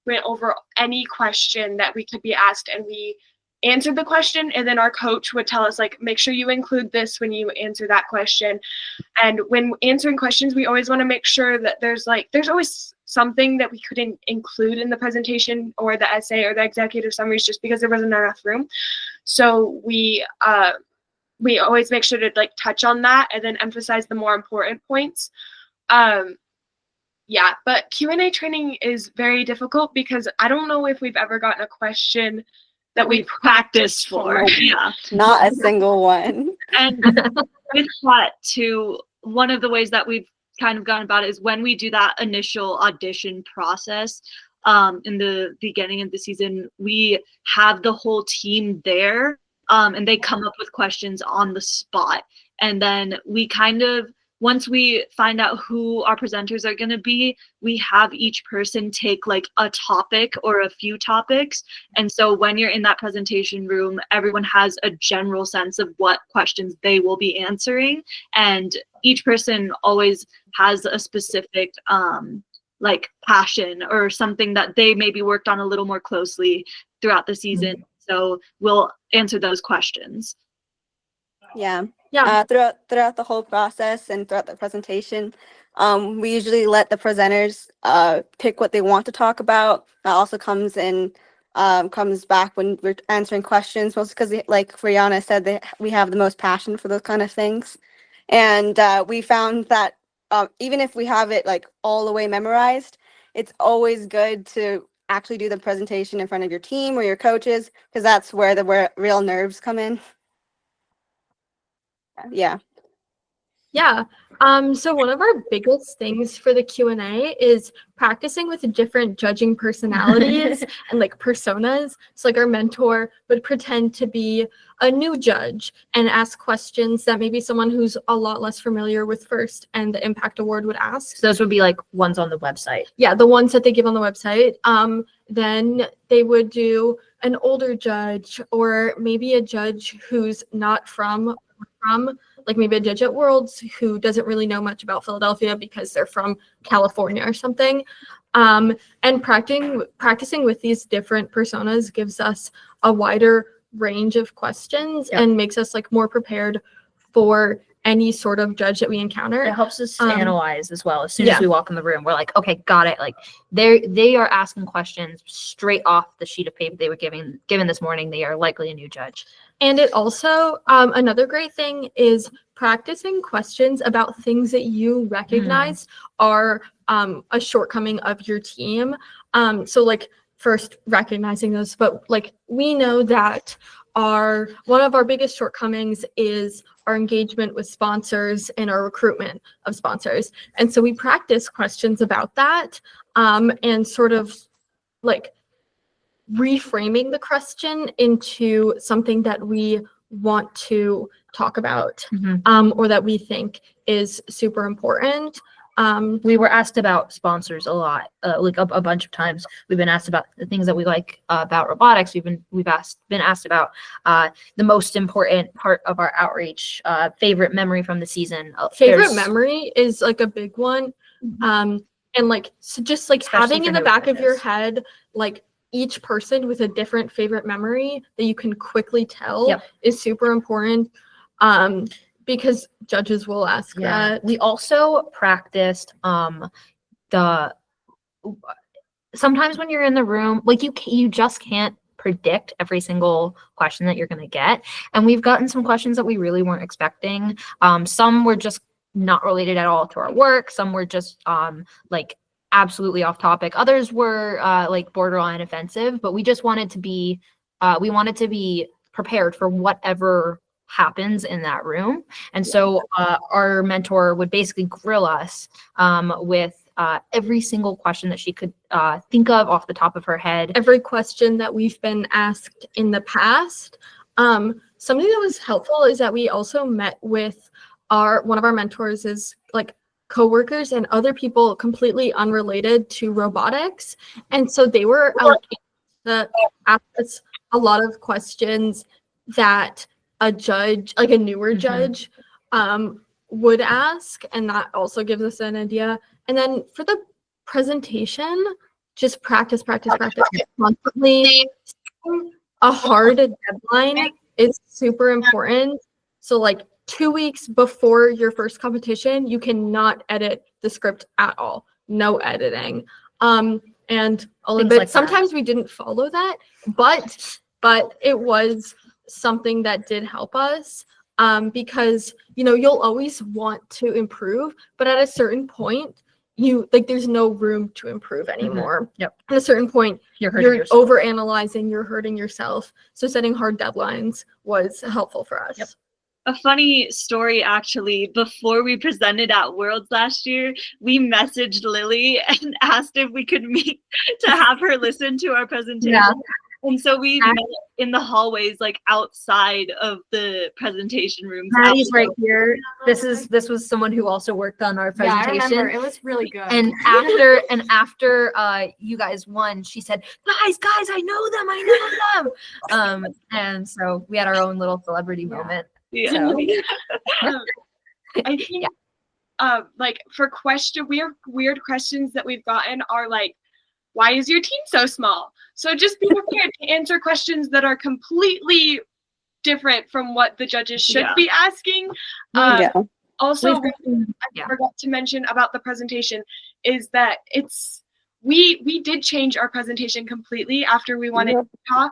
went over any question that we could be asked, and we answered the question, and then our coach would tell us like, make sure you include this when you answer that question. And when answering questions, we always want to make sure that there's always something that we couldn't include in the presentation or the essay or the executive summaries just because there wasn't enough room. So we always make sure to like touch on that and then emphasize the more important points. Yeah, but Q&A training is very difficult because I don't know if we've ever gotten a question that we practiced for. Yeah. Not a single one. And with that too, one of the ways that we've kind of gone about it is when we do that initial audition process in the beginning of the season, we have the whole team there and they come up with questions on the spot. And then we kind of, once we find out who our presenters are going to be, we have each person take like a topic or a few topics. And so when you're in that presentation room, everyone has a general sense of what questions they will be answering. And each person always has a specific like passion or something that they maybe worked on a little more closely throughout the season. So we'll answer those questions. Yeah. Yeah. Throughout the whole process and throughout the presentation, we usually let the presenters pick what they want to talk about. That also comes back when we're answering questions, mostly because, like Rihanna said, we have the most passion for those kind of things. And we found that even if we have it like all the way memorized, it's always good to actually do the presentation in front of your team or your coaches, because that's where the real nerves come in. Yeah. Yeah. So one of our biggest things for the Q&A is practicing with different judging personalities and like personas. So like our mentor would pretend to be a new judge and ask questions that maybe someone who's a lot less familiar with FIRST and the Impact Award would ask. So those would be like ones on the website. Yeah, the ones that they give on the website. Then they would do an older judge or maybe a judge who's not from like maybe a judge at Worlds who doesn't really know much about Philadelphia because they're from California or something. And practicing with these different personas gives us a wider range of questions Yep. and makes us like more prepared for any sort of judge that we encounter. It helps us Um, analyze as well. As soon yeah. as we walk in the room, we're like, okay, got it. Like they are asking questions straight off the sheet of paper they were given this morning. They are likely a new judge. And it also, another great thing is practicing questions about things that you recognize are a shortcoming of your team. So like first recognizing those, but like we know that one of our biggest shortcomings is our engagement with sponsors and our recruitment of sponsors. And so we practice questions about that and sort of like reframing the question into something that we want to talk about or that we think is super important. We were asked about sponsors a lot, like a bunch of times. We've been asked about the things that we like about robotics. We've been asked about the most important part of our outreach, favorite memory from the season. Favorite memory is like a big one. And like, so just like Especially having for in the new back of your judges. head, like each person with a different favorite memory that you can quickly tell Yep. is super important. Because judges will ask that. We also practiced sometimes when you're in the room, like you just can't predict every single question that you're going to get. And we've gotten some questions that we really weren't expecting. Some were just not related at all to our work. Some were just like absolutely off topic. Others were like borderline offensive, but we just wanted to be prepared for whatever happens in that room. And so our mentor would basically grill us with every single question that she could think of off the top of her head. Every question that we've been asked in the past. Something that was helpful is that we also met with one of our mentors is like coworkers and other people completely unrelated to robotics. And so they were asked us a lot of questions that a judge, like a newer judge, would ask, and that also gives us an idea. And then for the presentation, just practice constantly. A hard deadline is super important. So like 2 weeks before your first competition, you cannot edit the script at all. No editing. And a little Things bit, like that. sometimes we didn't follow that, but it was something that did help us because you'll always want to improve, but at a certain point there's no room to improve anymore. Yep. At a certain point You're over analyzing, you're hurting yourself. So setting hard deadlines was helpful for us. Yep. A funny story, actually, before we presented at Worlds last year, we messaged Lily and asked if we could meet to have her listen to our presentation. Yeah. And so we met in the hallways, like outside of the presentation rooms. Maddie's right here. This was someone who also worked on our presentation. Yeah, I remember. It was really good. And after you guys won, she said, guys, I know them. And so we had our own little celebrity moment. Yeah. So. I think like for weird questions that we've gotten are like, why is your team so small? So just be prepared to answer questions that are completely different from what the judges should be asking. Also, I forgot to mention about the presentation is that we did change our presentation completely after we won in Utah.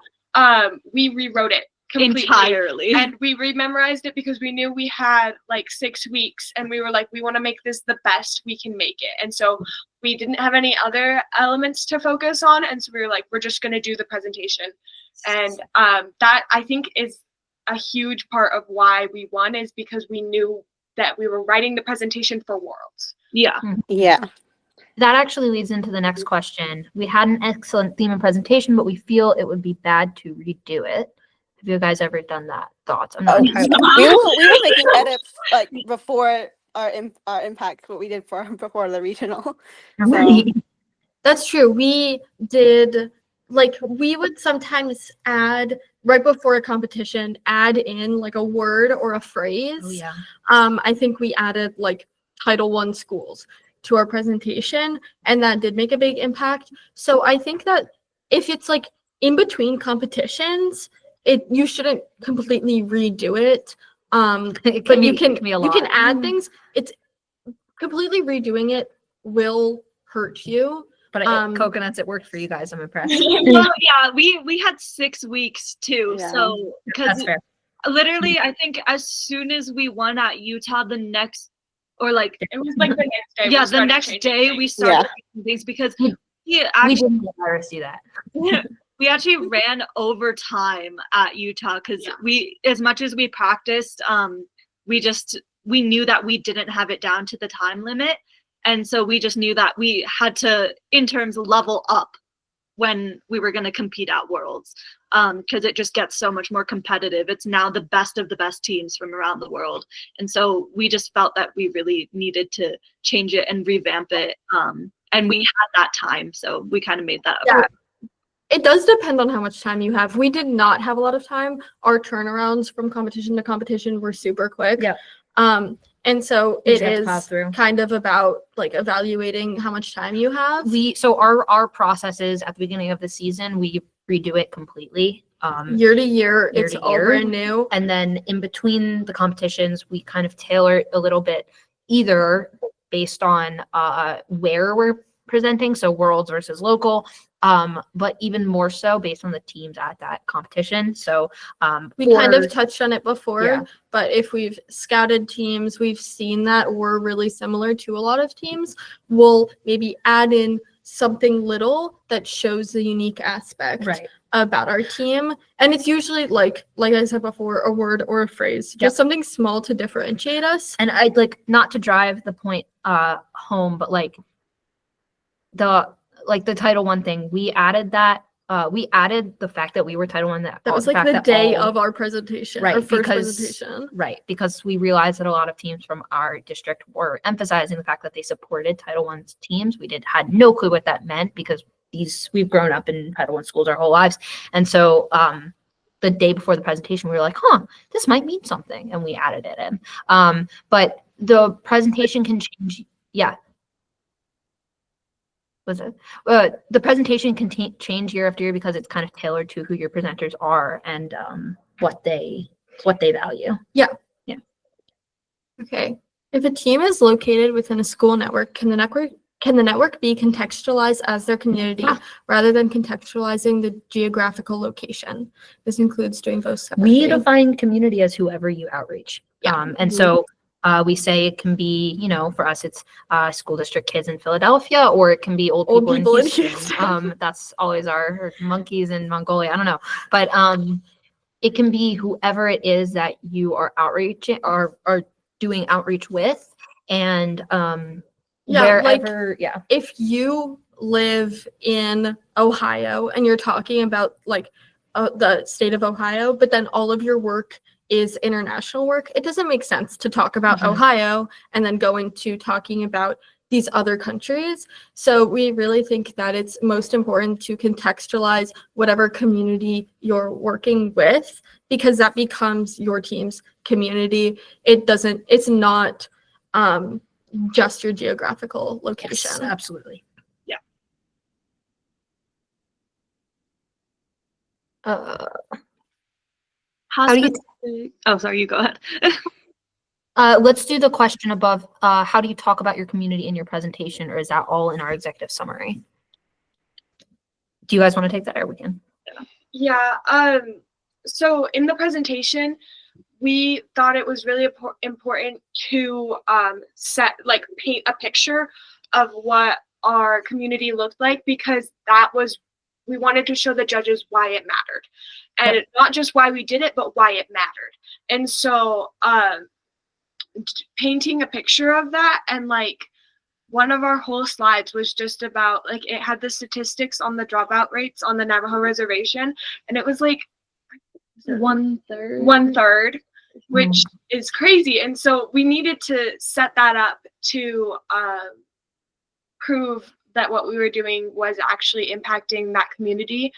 We rewrote it completely. Entirely. And we rememorized it because we knew we had like 6 weeks and we were like, we want to make this the best we can make it. And so we didn't have any other elements to focus on. And so we were like, we're just going to do the presentation. And that I think is a huge part of why we won is because we knew that we were writing the presentation for Worlds. Yeah. Yeah. That actually leads into the next question. We had an excellent theme and presentation, but we feel it would be bad to redo it. Have you guys ever done that? Thoughts? I'm not Oh, entirely we were making edits like before our impact, what we did before the regional. Right. That's true. We did, like, we would sometimes add, right before a competition, add in like a word or a phrase. Oh, yeah. I think we added like Title I schools to our presentation, and that did make a big impact. So I think that if it's like in between competitions, you shouldn't completely redo it. It But be, you can it be a you can lot. add things. It's completely redoing it will hurt you. But coconuts, it worked for you guys. I'm impressed. Well, yeah, we had 6 weeks too. Yeah. So because That's fair. literally, I think as soon as we won at Utah, the next or like It was like the next day. we yeah, the started next changing day things. we started making things because we We actually didn't let Iris do that. we actually ran overtime at Utah because Yeah. we, as much as we practiced, we knew that we didn't have it down to the time limit. And so we just knew that we had to, in terms of level up when we were going to compete at Worlds, because it just gets so much more competitive. It's now the best of the best teams from around the world. And so we just felt that we really needed to change it and revamp it. And we had that time. So we kind of made that up. Yeah. It does depend on how much time you have. We did not have a lot of time. Our turnarounds from competition to competition were super quick. Yeah. And so You it just have to plow is through. kind of about like evaluating how much time you have. So our processes at the beginning of the season, we redo it completely. Year to year, Year it's to all year. brand new. And then in between the competitions, we kind of tailor it a little bit, either based on where we're presenting, so Worlds versus local, but even more so based on the teams at that competition. So We kind of for- touched on it before, Yeah. but if we've scouted teams, we've seen that we're really similar to a lot of teams. We'll maybe add in something little that shows the unique aspect right. about our team. And it's usually like I said before, a word or a phrase, just Yep. something small to differentiate us. And I'd like not to drive the point home, but like the Title I thing, we added that. We added the fact that we were Title I. That was like fact the that day all- of our presentation, Right, our first because- presentation. Right, because we realized that a lot of teams from our district were emphasizing the fact that they supported Title I's teams. We had no clue what that meant because we've grown up in Title I schools our whole lives. And so the day before the presentation, we were like, this might mean something. And we added it in. But the presentation can change. Yeah. Was it? The presentation can change year after year because it's kind of tailored to who your presenters are and what they value. Okay. If a team is located within a school network, can the network be contextualized as their community rather than contextualizing the geographical location? This includes doing both separately. We define community as whoever you outreach. Yeah. And so we say it can be, for us, it's school district kids in Philadelphia, or it can be old people in Houston. That's always our monkeys in Mongolia. I don't know. But it can be whoever it is that you are outreaching or are doing outreach with. And wherever, If you live in Ohio and you're talking about like the state of Ohio, but then all of your work is international work, it doesn't make sense to talk about Mhm. Ohio and then go into talking about these other countries. So we really think that it's most important to contextualize whatever community you're working with, because that becomes your team's community. It's not just your geographical location. Yes, absolutely. Yeah. How do you- specific? Oh, sorry, you go ahead. Let's do the question above. How do you talk about your community in your presentation, or is that all in our executive summary? Do you guys want to take that, or we can? Yeah. So in the presentation, we thought it was really important to paint a picture of what our community looked like, because we wanted to show the judges why it mattered, and not just why we did it, but why it mattered. And so painting a picture of that, and like one of our whole slides was just about like it had the statistics on the dropout rates on the Navajo reservation, and it was like 1/3. 1/3, which is crazy. And so we needed to set that up to prove that what we were doing was actually impacting that community.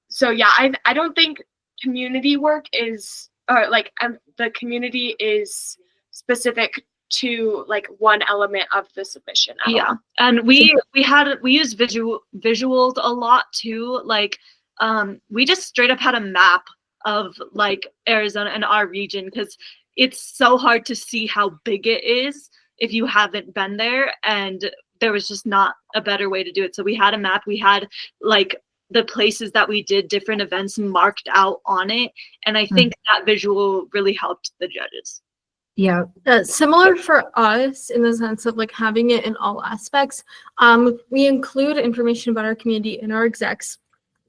So yeah, I don't think community work is the community is specific to like one element of the submission at Yeah, all. and we used visuals a lot too. Like, we just straight up had a map of like Arizona and our region, because it's so hard to see how big it is if you haven't been there, and there was just not a better way to do it. So we had a map. We had like the places that we did different events marked out on it, and I think that visual really helped the judges. Yeah. Similar for us in the sense of like having it in all aspects. We include information about our community in our execs,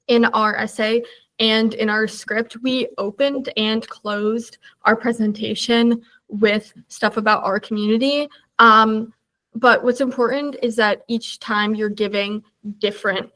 in our essay, and in our script. We opened and closed our presentation with stuff about our community. But what's important is that each time you're giving different,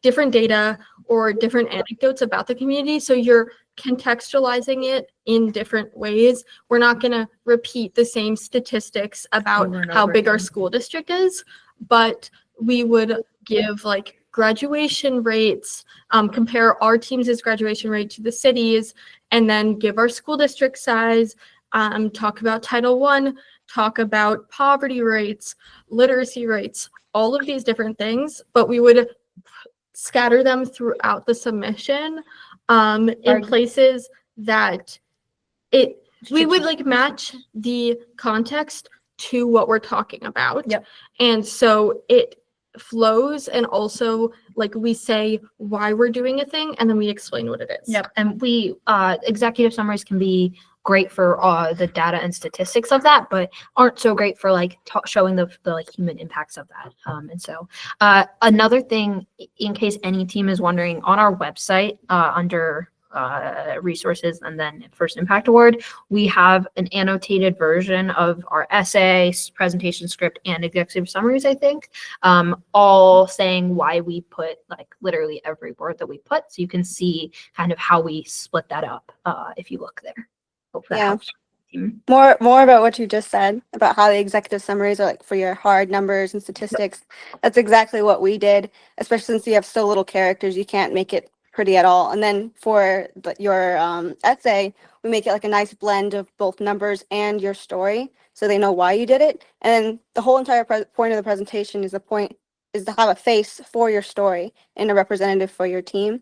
different data or different anecdotes about the community. So you're contextualizing it in different ways. We're not going to repeat the same statistics about Over and how over big our again. school district is, but we would give like graduation rates, compare our team's graduation rate to the city's, and then give our school district size, talk about Title I, talk about poverty rates, literacy rates, all of these different things, but we would scatter them throughout the submission in places that we would like match the context to what we're talking about. Yep. And so it flows, and also like we say why we're doing a thing and then we explain what it is. Yep. And we executive summaries can be great for the data and statistics of that, but aren't so great for like showing the like human impacts of that. And so another thing, in case any team is wondering, on our website under resources and then First Impact Award, we have an annotated version of our essay, presentation script, and executive summaries, I think, all saying why we put like literally every word that we put. So you can see kind of how we split that up if you look there. Hope that Yeah. helps. Team. More about what you just said about how the executive summaries are like for your hard numbers and statistics. That's exactly what we did, especially since you have so little characters, you can't make it pretty at all. And then for your essay, we make it like a nice blend of both numbers and your story, so they know why you did it. And the whole entire point of the presentation is to have a face for your story and a representative for your team.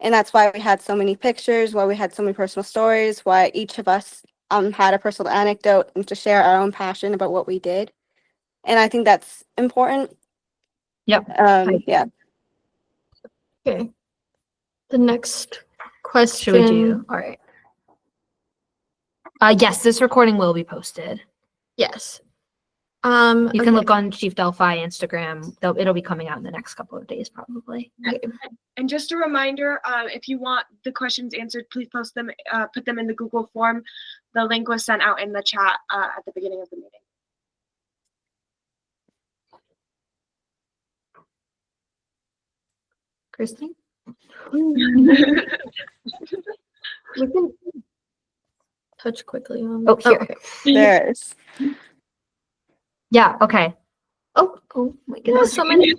And that's why we had so many pictures, why we had so many personal stories, why each of us had a personal anecdote and to share our own passion about what we did. And I think that's important. Yep. Yeah. Okay. The next question. Should we do? All right. Yes, this recording will be posted. Yes. You Okay. can look on Chief Delphi Instagram. It'll be coming out in the next couple of days, probably. And just a reminder, if you want the questions answered, please post them, put them in the Google form. The link was sent out in the chat at the beginning of the meeting. Christine? We can touch quickly on. Oh, here. okay. There is. Yeah, okay. Oh my goodness. Somebody.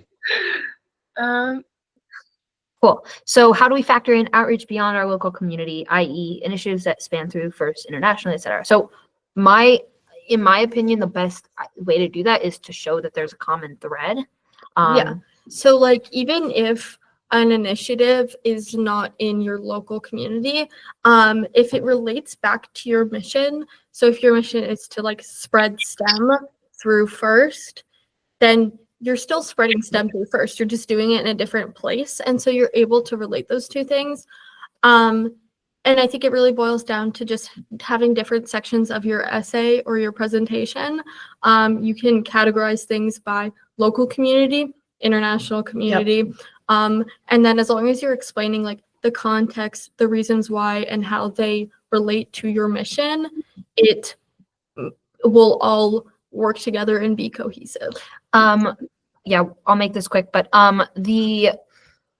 Cool. So how do we factor in outreach beyond our local community, i.e. initiatives that span through First International, et cetera? So in my opinion, the best way to do that is to show that there's a common thread. Yeah. So like even if an initiative is not in your local community, if it relates back to your mission, so if your mission is to like spread STEM through First, then you're still spreading STEM through First. You're just doing it in a different place. And so you're able to relate those two things. And I think it really boils down to just having different sections of your essay or your presentation. You can categorize things by local community, international community. And then as long as you're explaining like the context, the reasons why, and how they relate to your mission, it will all work together and be cohesive. Yeah, I'll make this quick, but the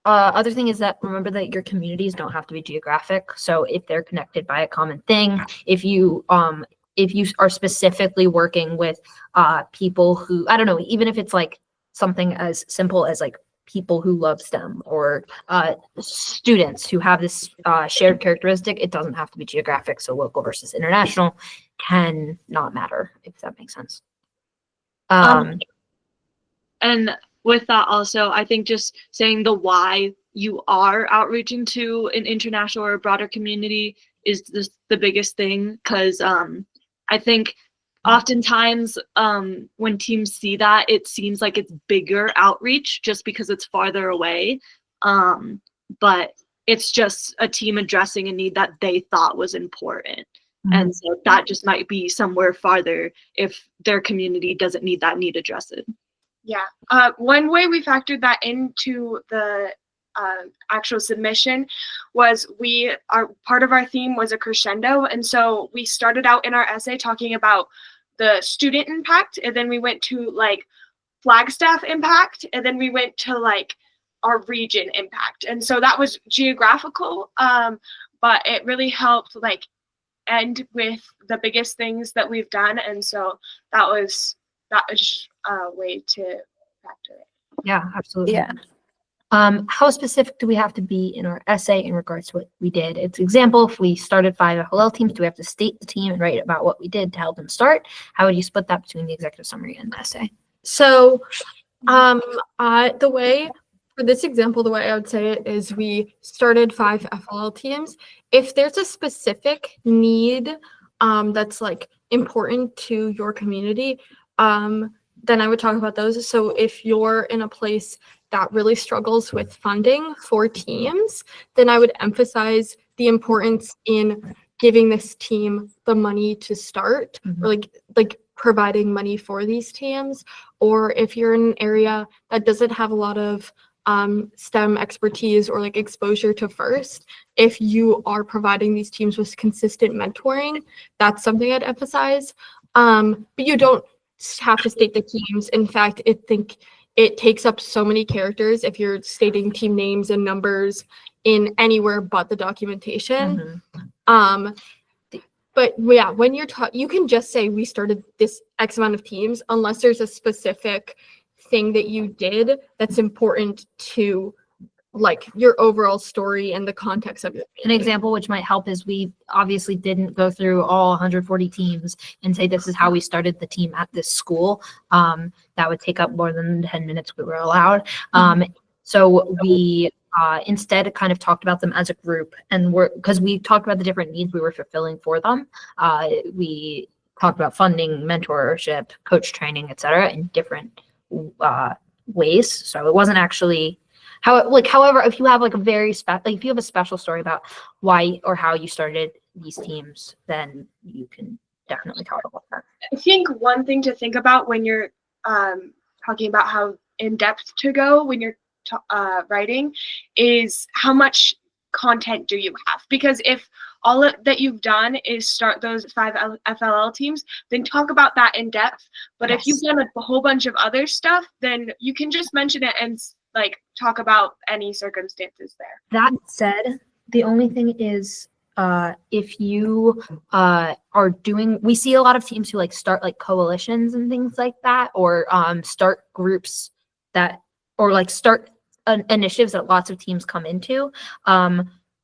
other thing is that remember that your communities don't have to be geographic. So if they're connected by a common thing, if you are specifically working with people who, I don't know, even if it's like something as simple as like people who love STEM or students who have this shared characteristic, it doesn't have to be geographic. So local versus international can not matter, if that makes sense. And with that also, I think just saying the why you are outreaching to an international or a broader community is the biggest thing, because I think oftentimes when teams see that, it seems like it's bigger outreach just because it's farther away, but it's just a team addressing a need that they thought was important. And so that just might be somewhere farther if their community doesn't need that need addressed. Yeah. One way we factored that into the actual submission was part of our theme was a crescendo. And so we started out in our essay talking about the student impact, and then we went to like Flagstaff impact, and then we went to like our region impact. And so that was geographical, but it really helped like end with the biggest things that we've done. And so that was a way to factor it. Yeah, absolutely. Yeah. How specific do we have to be in our essay in regards to what we did? It's example, if we started 5 FLL teams, do we have to state the team and write about what we did to help them start? How would you split that between the executive summary and the essay? So the way for this example, the way I would say it is we started 5 FLL teams. If there's a specific need that's like important to your community, then I would talk about those. So if you're in a place that really struggles with funding for teams, then I would emphasize the importance in giving this team the money to start, or like providing money for these teams. Or if you're in an area that doesn't have a lot of STEM expertise or like exposure to FIRST, if you are providing these teams with consistent mentoring, that's something I'd emphasize. But you don't have to state the teams. In fact, I think it takes up so many characters if you're stating team names and numbers in anywhere but the documentation. But yeah, when you're you can just say we started this X amount of teams unless there's a specific thing that you did that's important to like your overall story and the context of it. An example which might help is we obviously didn't go through all 140 teams and say this is how we started the team at this school. That would take up more than 10 minutes we were allowed. So we instead kind of talked about them as a group, and because we talked about the different needs we were fulfilling for them. We talked about funding, mentorship, coach training, etc. in different ways. So it wasn't actually however, if you have like a very if you have a special story about why or how you started these teams, then you can definitely talk about that. I think one thing to think about when you're talking about how in depth to go when you're writing is how much content do you have? Because if all that you've done is start those 5 FLL teams, then talk about that in depth. But if you've done a whole bunch of other stuff, then you can just mention it and like talk about any circumstances there. That said, the only thing is if you are doing, we see a lot of teams who like start like coalitions and things like that, or start groups that, or like start initiatives that lots of teams come into.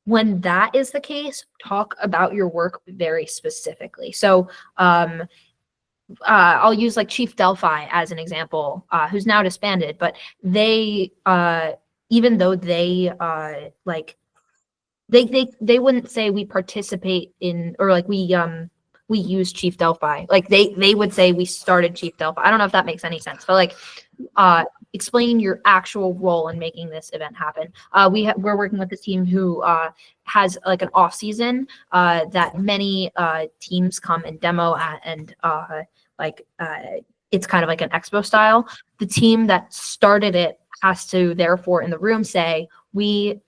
When that is the case, talk about your work very specifically. So I'll use like Chief Delphi as an example, who's now disbanded, but they, even though they they wouldn't say we participate in, or like we use Chief Delphi. Like they would say we started Chief Delphi. I don't know if that makes any sense, but like explain your actual role in making this event happen. We're working with a team who has like an off season that many teams come and demo at, and it's kind of like an expo style. The team that started it has to therefore in the room say we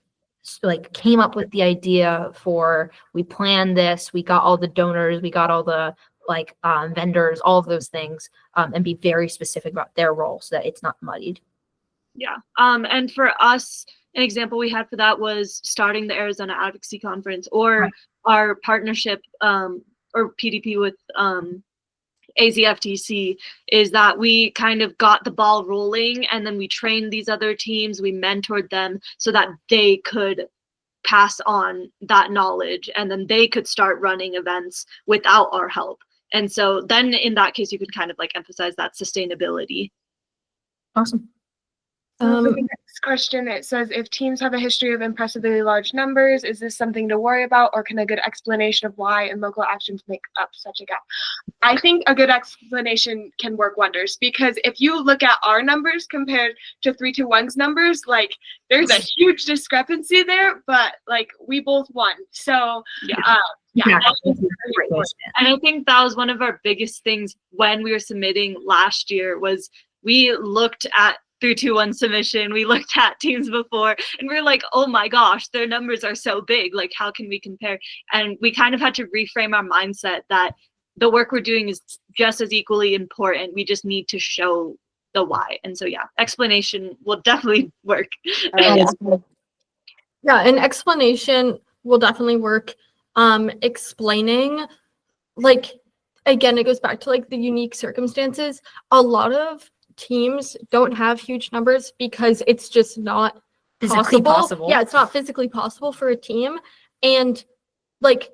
like came up with the idea for, we planned this, we got all the donors, we got all the like vendors, all of those things, and be very specific about their role so that it's not muddied. Yeah. And for us, an example we had for that was starting the Arizona Advocacy Conference, or Right. our partnership or PDP with AZFTC, is that we kind of got the ball rolling, and then we trained these other teams, we mentored them so that they could pass on that knowledge, and then they could start running events without our help. And so then in that case, you could kind of like emphasize that sustainability. Awesome. So for the next question, it says, if teams have a history of impressively large numbers, is this something to worry about, or can a good explanation of why and local actions make up such a gap? I think a good explanation can work wonders, because if you look at our numbers compared to 321's numbers, like there's a huge discrepancy there, but like we both won. So Yeah. yeah. And I think that was one of our biggest things when we were submitting last year, was we looked at 321 submission, we looked at teams before, and we are like, oh my gosh, their numbers are so big, like how can we compare? And we kind of had to reframe our mindset that the work we're doing is just as equally important, we just need to show the why. And so yeah, explanation will definitely work. Yeah. Yeah, an explanation will definitely work. Explaining, like, again, it goes back to like the unique circumstances. A lot of teams don't have huge numbers because it's just not Physically possible. Yeah, it's not physically possible for a team. And like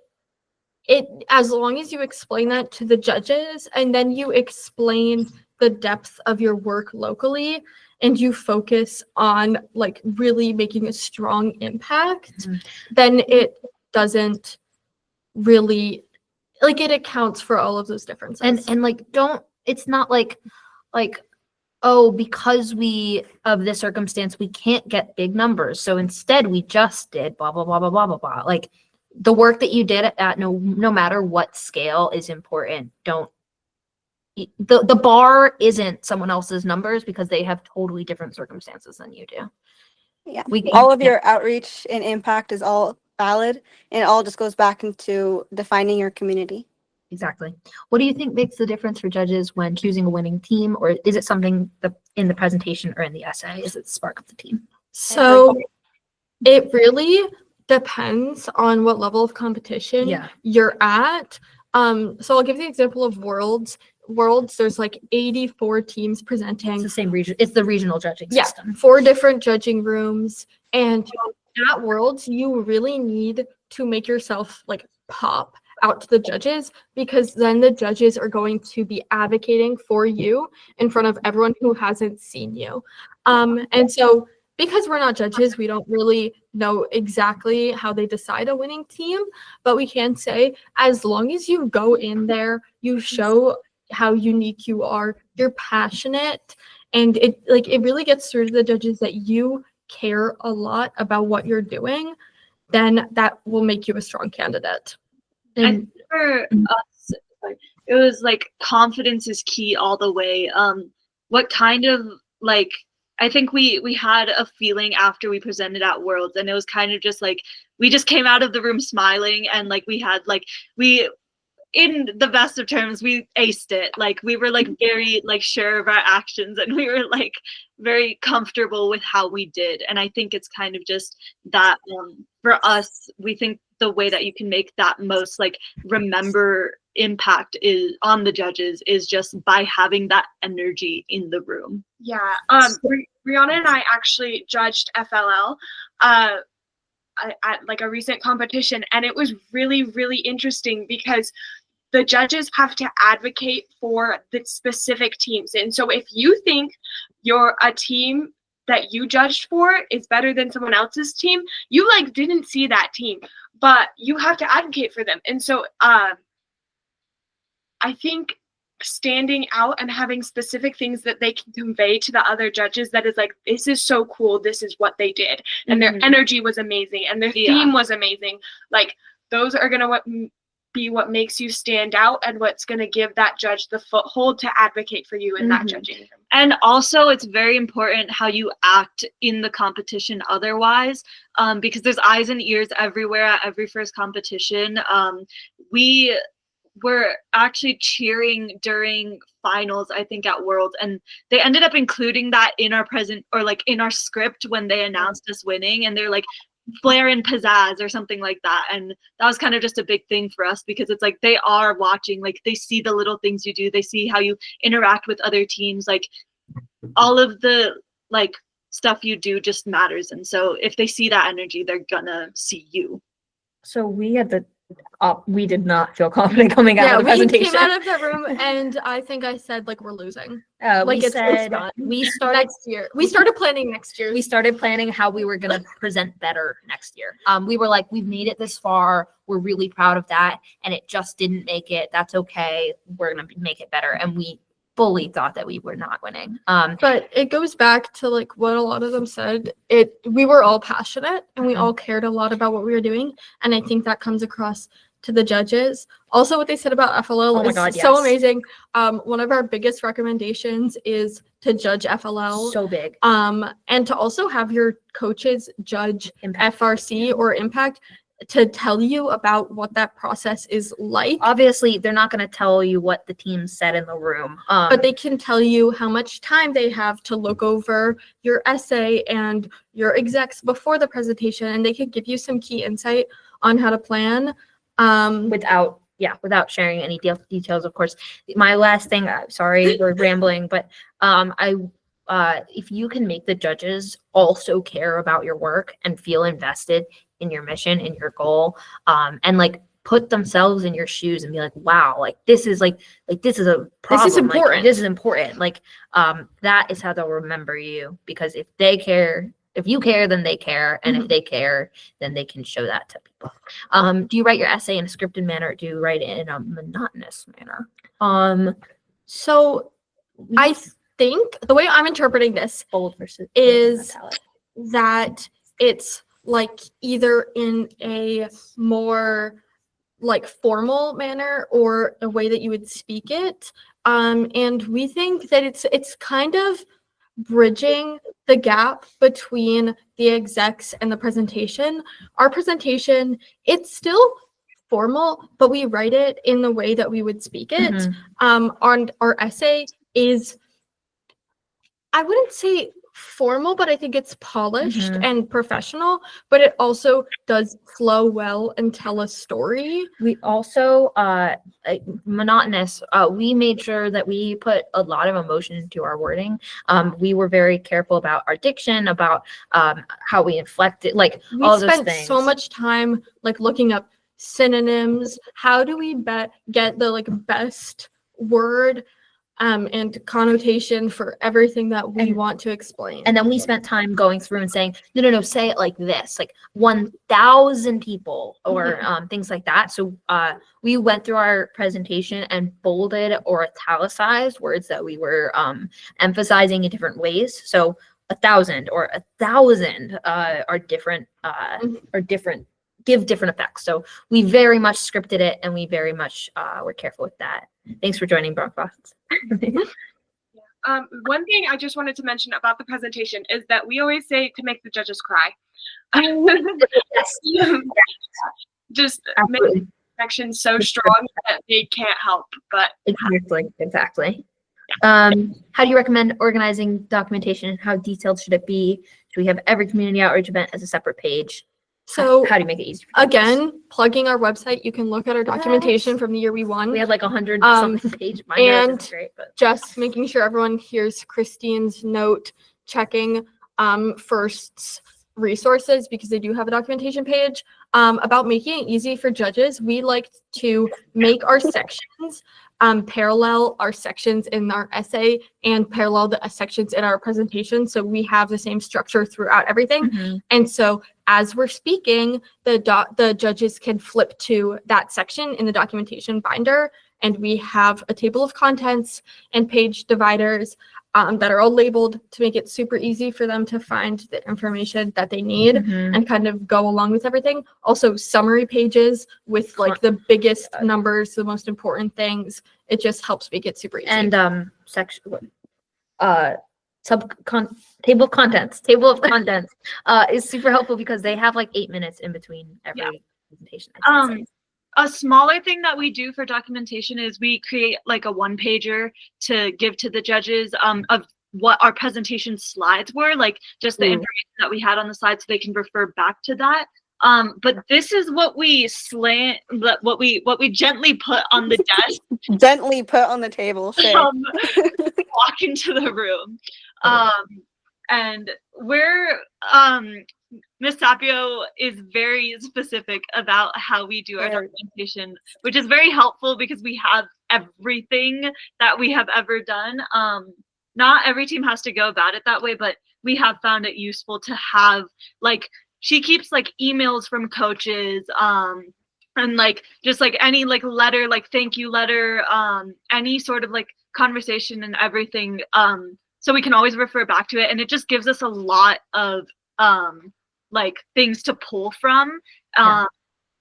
it, as long as you explain that to the judges and then you explain the depth of your work locally and you focus on like really making a strong impact, then it doesn't really, like, it accounts for all of those differences. And like, it's not like, oh, because we of this circumstance, we can't get big numbers. So instead we just did blah, blah, blah, blah, blah, blah, blah. Like the work that you did at no matter what scale is important. The bar isn't someone else's numbers because they have totally different circumstances than you do. Yeah. We- All of your outreach and impact is all valid, and it all just goes back into defining your community. Exactly. What do you think makes the difference for judges when choosing a winning team, or is it something in the presentation or in the essay? Is it the spark of the team? So it really depends on what level of competition you're at. So I'll give the example of Worlds. Worlds, there's like 84 teams It's presenting. the same region. It's the regional judging Yeah, system. 4 different judging rooms. And at Worlds, you really need to make yourself like pop out to the judges, because then the judges are going to be advocating for you in front of everyone who hasn't seen you. And so because we're not judges, we don't really know exactly how they decide a winning team, but we can say as long as you go in there, you show how unique you are, you're passionate, and it really gets through to the judges that you care a lot about what you're doing, then that will make you a strong candidate. And for us, it was like confidence is key all the way. What kind of like, I think we had a feeling after we presented at Worlds, and it was kind of just like we just came out of the room smiling, and like we had like in the best of terms, we aced it. Like we were like very like sure of our actions, and we were like very comfortable with how we did. And I think it's kind of just that for us, we think the way that you can make that most like remember impact is on the judges is just by having that energy in the room. Yeah. Brianna and I actually judged FLL at like a recent competition, and it was really, really interesting because the judges have to advocate for the specific teams. And so if you think you're a team that you judged for is better than someone else's team, you like didn't see that team, but you have to advocate for them. And so I think standing out and having specific things that they can convey to the other judges that is like, this is so cool, this is what they did, and their energy was amazing and their theme was amazing, like those are gonna be what makes you stand out and what's going to give that judge the foothold to advocate for you in that Mhm. judging room. And also, it's very important how you act in the competition otherwise, because there's eyes and ears everywhere at every first competition. We were actually cheering during finals, I think, at Worlds, and they ended up including that in our in our script when they announced us winning, and they're like, flair and pizzazz or something like that. And that was kind of just a big thing for us, because it's like they are watching, like they see the little things you do, they see how you interact with other teams, like all of the like stuff you do just matters. And so if they see that energy, they're gonna see you. So we did not feel confident coming out Yeah, of the we presentation. came out of the room and I think I said like we're losing. We Like it's said done. we started Next year. We started planning next year. we started planning how we were going to present better next year. We were like, we've made it this far. We're really proud of that. And it just didn't make it. That's okay. We're going to make it better. And we fully thought that we were not winning. But it goes back to like what a lot of them said. We were all passionate and we Mhm. all cared a lot about what we were doing. And I think that comes across to the judges. Also, what they said about FLL Oh my is God, so yes. amazing. One of our biggest recommendations is to judge FLL. So big. And to also have your coaches judge Impact. FRC or Impact to tell you about what that process is like. Obviously, they're not going to tell you what the team said in the room. But they can tell you how much time they have to look over your essay and your execs before the presentation, and they can give you some key insight on how to plan. Without sharing any details, of course. My last thing, sorry, we're rambling, but if you can make the judges also care about your work and feel invested in your mission, in your goal, and like put themselves in your shoes and be like, wow, like this is a problem. Like, important. this is important. Like, that is how they'll remember you, because if you care, then they care. And if they care, then they can show that to people. Do you write your essay in a scripted manner, or do you write it in a monotonous manner? So I think the way I'm interpreting this Bold versus is italic. that it's like either in a more like formal manner or a way that you would speak it. And we think that it's kind of bridging the gap between the execs and the presentation. Our presentation, it's still formal, but we write it in the way that we would speak it. Mhm. Our essay is, I wouldn't say formal, but I think it's polished Mhm. and professional, but it also does flow well and tell a story. We also monotonous. We made sure that we put a lot of emotion into our wording. We were very careful about our diction, about how we inflected, like We all those spent things. so much time like looking up synonyms. How do we get the like best word and connotation for everything that we And- want to explain? And then we spent time going through and saying, no, say it like this, like 1,000 people, or things like that. So we went through our presentation and bolded or italicized words that we were emphasizing in different ways. So 1,000 or 1,000 are different, give different effects. So we very much scripted it, and we very much were careful with that. Thanks for joining, Bronx. One thing I just wanted to mention about the presentation is that we always say to make the judges cry. Yes. Just make Absolutely. the connection so strong that they can't help but Exactly. How do you recommend organizing documentation? How detailed should it be? Should we have every community outreach event as a separate page? So How do you make it easy? for folks? again, plugging our website, you can look at our documentation from the year we won. We had like 100 Um, something page binder, which and is great, but Just making sure everyone hears Christine's note, checking First's resources, because they do have a documentation page. About making it easy for judges, we like to make our sections parallel our sections in our essay and parallel the sections in our presentation, so we have the same structure throughout everything. Mhm. And so as we're speaking, the judges can flip to that section in the documentation binder and we have a table of contents and page dividers that are all labeled to make it super easy for them to find the information that they need Mhm. and kind of go along with everything. Also, summary pages with like the biggest numbers, the most important things. It just helps make it super easy. And section table of contents is super helpful because they have like 8 minutes in between every presentation. I should say. A smaller thing that we do for documentation is we create like a one pager to give to the judges of what our presentation slides were, like just the information that we had on the slide so they can refer back to that. But this is what we what we gently put on the desk. Gently put on the table. Sure. Walk into the room. And we're Ms. Sapio is very specific about how we do our documentation, which is very helpful because we have everything that we have ever done. Not every team has to go about it that way, but we have found it useful to have, like, she keeps like emails from coaches, and like just like any like letter, like thank you letter, any sort of like conversation and everything. So we can always refer back to it, and it just gives us a lot of like things to pull from.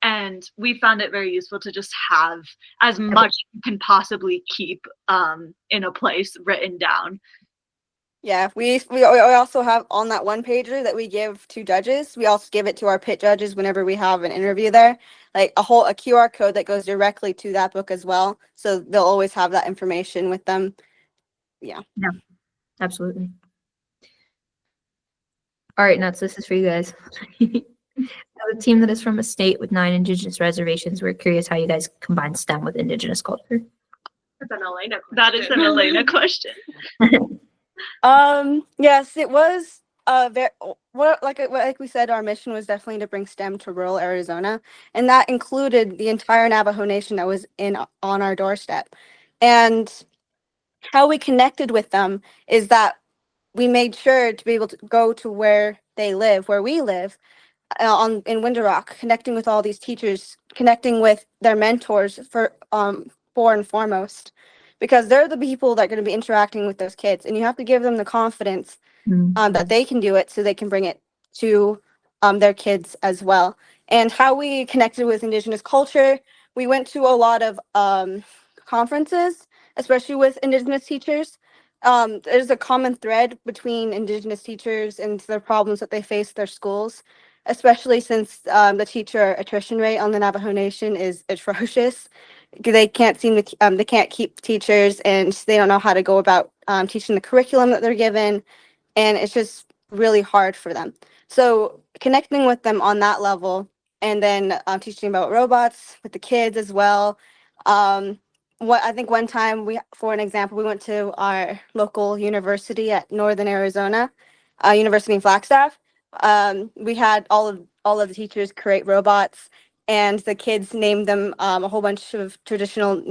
And we found it very useful to just have as much as you can possibly keep in a place written down. Yeah, we also have on that one pager that we give to judges. We also give it to our pit judges whenever we have an interview there, like a QR code that goes directly to that book as well. So they'll always have that information with them. Yeah. Absolutely. All right, Nuts, this is for you guys. As a team that is from a state with 9 Indigenous reservations, we're curious how you guys combine STEM with Indigenous culture. That's an Elena question. That is an Elena question. Yes, it was like we said, our mission was definitely to bring STEM to rural Arizona, and that included the entire Navajo Nation that was on our doorstep. And how we connected with them is that we made sure to be able to go to where they live, where we live, in Window Rock, connecting with all these teachers, connecting with their mentors for and foremost, because they're the people that are going to be interacting with those kids, and you have to give them the confidence that they can do it so they can bring it to their kids as well. And how we connected with Indigenous culture, we went to a lot of conferences, especially with Indigenous teachers. There's a common thread between Indigenous teachers and the problems that they face at their schools, especially since the teacher attrition rate on the Navajo Nation is atrocious. They can't they can't keep teachers, and they don't know how to go about teaching the curriculum that they're given, and it's just really hard for them. So connecting with them on that level, and then teaching about robots with the kids as well. What I think one time for an example, we went to our local university at Northern Arizona, University in Flagstaff. We had all of the teachers create robots, and the kids named them a whole bunch of traditional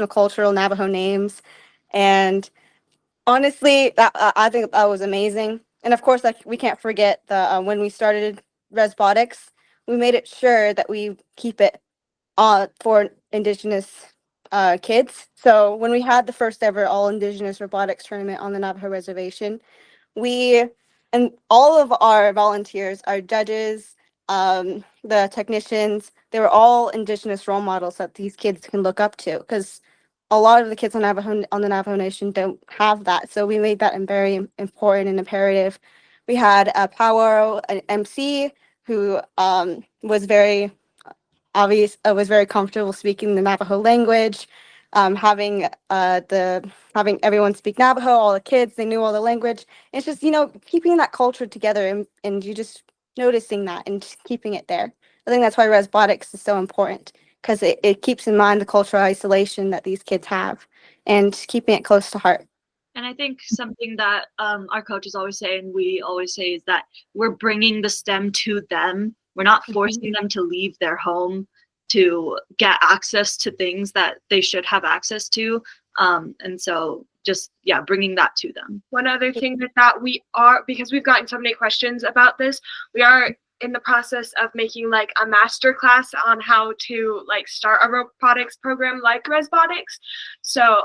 cultural Navajo names. And honestly, I think that was amazing. And of course, like, we can't forget the when we started Resbotics, we made it sure that we keep it for Indigenous kids. So when we had the first ever all Indigenous robotics tournament on the Navajo reservation, and all of our volunteers, our judges, the technicians, they were all Indigenous role models that these kids can look up to, because a lot of the kids on the Navajo Nation don't have that. So we made that very important and imperative. We had a Power, an MC, who was very comfortable speaking the Navajo language, having everyone speak Navajo, all the kids, they knew all the language. It's just, keeping that culture together, and you just noticing that and just keeping it there. I think that's why Resbotics is so important, because it keeps in mind the cultural isolation that these kids have and keeping it close to heart. And I think something that our coaches always say, and we always say, is that we're bringing the STEM to them. We're not forcing them to leave their home to get access to things that they should have access to. And so just, bringing that to them. One other thing that we are, because we've gotten so many questions about this, we are in the process of making like a master class on how to like start a robotics program like Resbotics. So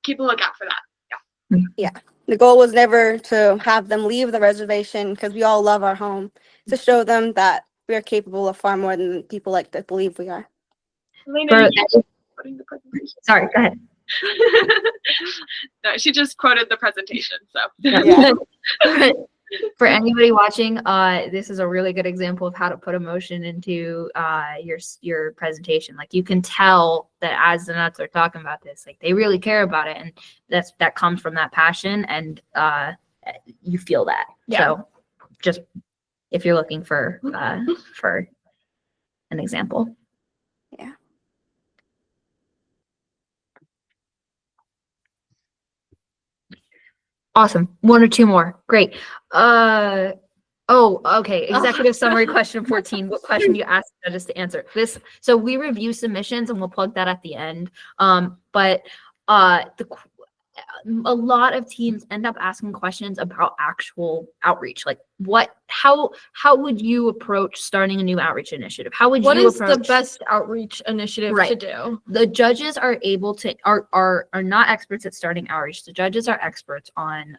keep a lookout for that. The goal was never to have them leave the reservation because we all love our home, to show them that we are capable of far more than people like to believe we are. Elena, For- you quoting the presentation. Sorry, go ahead. No, she just quoted the presentation. So Yeah. For anybody watching, this is a really good example of how to put emotion into your presentation. Like you can tell that as the nuts are talking about this, like they really care about it, and that comes from that passion, and you feel that. Yeah. So, just if you're looking for an example. Yeah. Awesome. One or two more. Great. Okay. Executive summary question 14. What question do you ask judges to answer? So we review submissions and we'll plug that at the end. But a lot of teams end up asking questions about actual outreach. Like how would you approach starting a new outreach initiative? How would What you is the approach best outreach initiative to Right. do? The judges are able to are not experts at starting outreach. The judges are experts on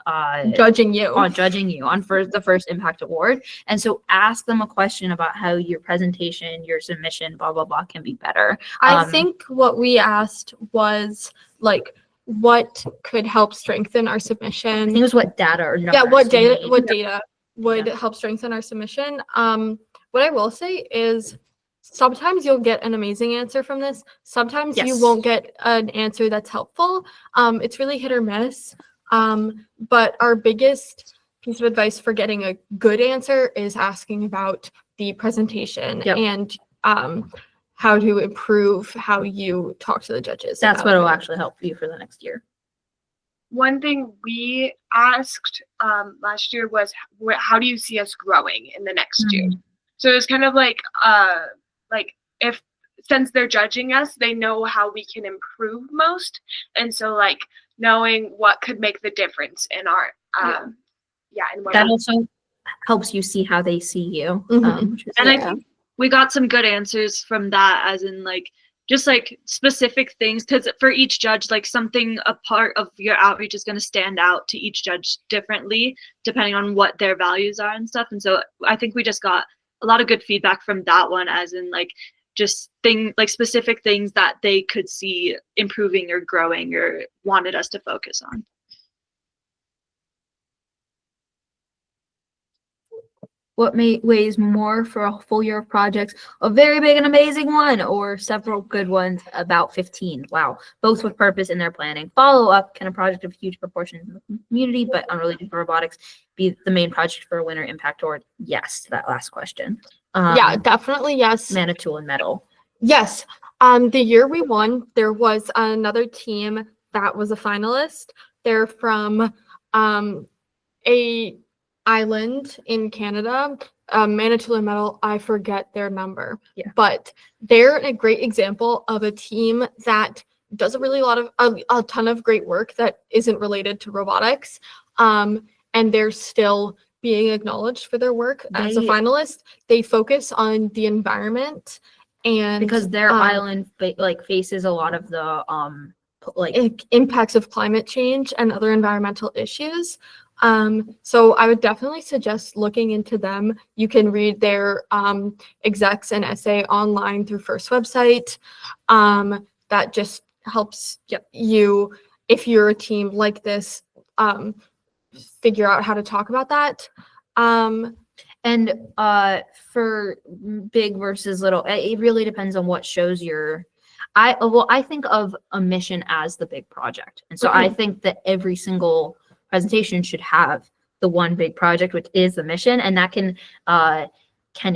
Judging you. judging you on the first impact award. And so ask them a question about how your presentation, your submission, blah blah blah can be better. I think what we asked was like, what could help strengthen our I submission? think it was what data or numbers. Yeah, what you data need. what data would Yeah. help strengthen our submission? What I will say is sometimes you'll get an amazing answer from this. Sometimes you Yes. won't get an answer that's helpful. It's really hit or miss. But our biggest piece of advice for getting a good answer is asking about the presentation Yep. and how to improve how you talk to the judges. That's about what will it. actually help you for the next year. one thing we asked last year was how do you see us growing in the next year? So it's kind of like if since they're judging us, they know how we can improve most, and so like knowing what could make the difference in our in what That we- also helps you see how they see you. Mhm. Which is And I Yeah. think we got some good answers from that, as in like just like specific things, because for each judge, like something a part of your outreach is going to stand out to each judge differently depending on what their values are and stuff. And so I think we just got a lot of good feedback from that one, as in like just specific things that they could see improving or growing or wanted us to focus on. What weighs more for a full year of projects? A very big and amazing one, or several good ones, about 15. Wow. Both with purpose in their planning. Follow up: can a project of huge proportions in the community but unrelated to robotics be the main project for a winner impact award? Yes, to that last question. Yeah, definitely yes. Manitou and Metal. Yes. The year we won, there was another team that was a finalist. They're from a island in Canada, Manitoulin Metal. I forget their number. Yeah. But they're a great example of a team that does a ton of great work that isn't related to robotics. And they're still being acknowledged for their work as a They- finalist. They focus on the environment and Because their island faces a lot of the impacts of climate change and other environmental issues. So I would definitely suggest looking into them. You can read their execs and essay online through First website. That just helps you, if you're a team like this, figure out how to talk about that. And for big versus little, it really depends on what shows you're. I think of a mission as the big project, and so I think that every single presentation should have the one big project, which is the mission, and that can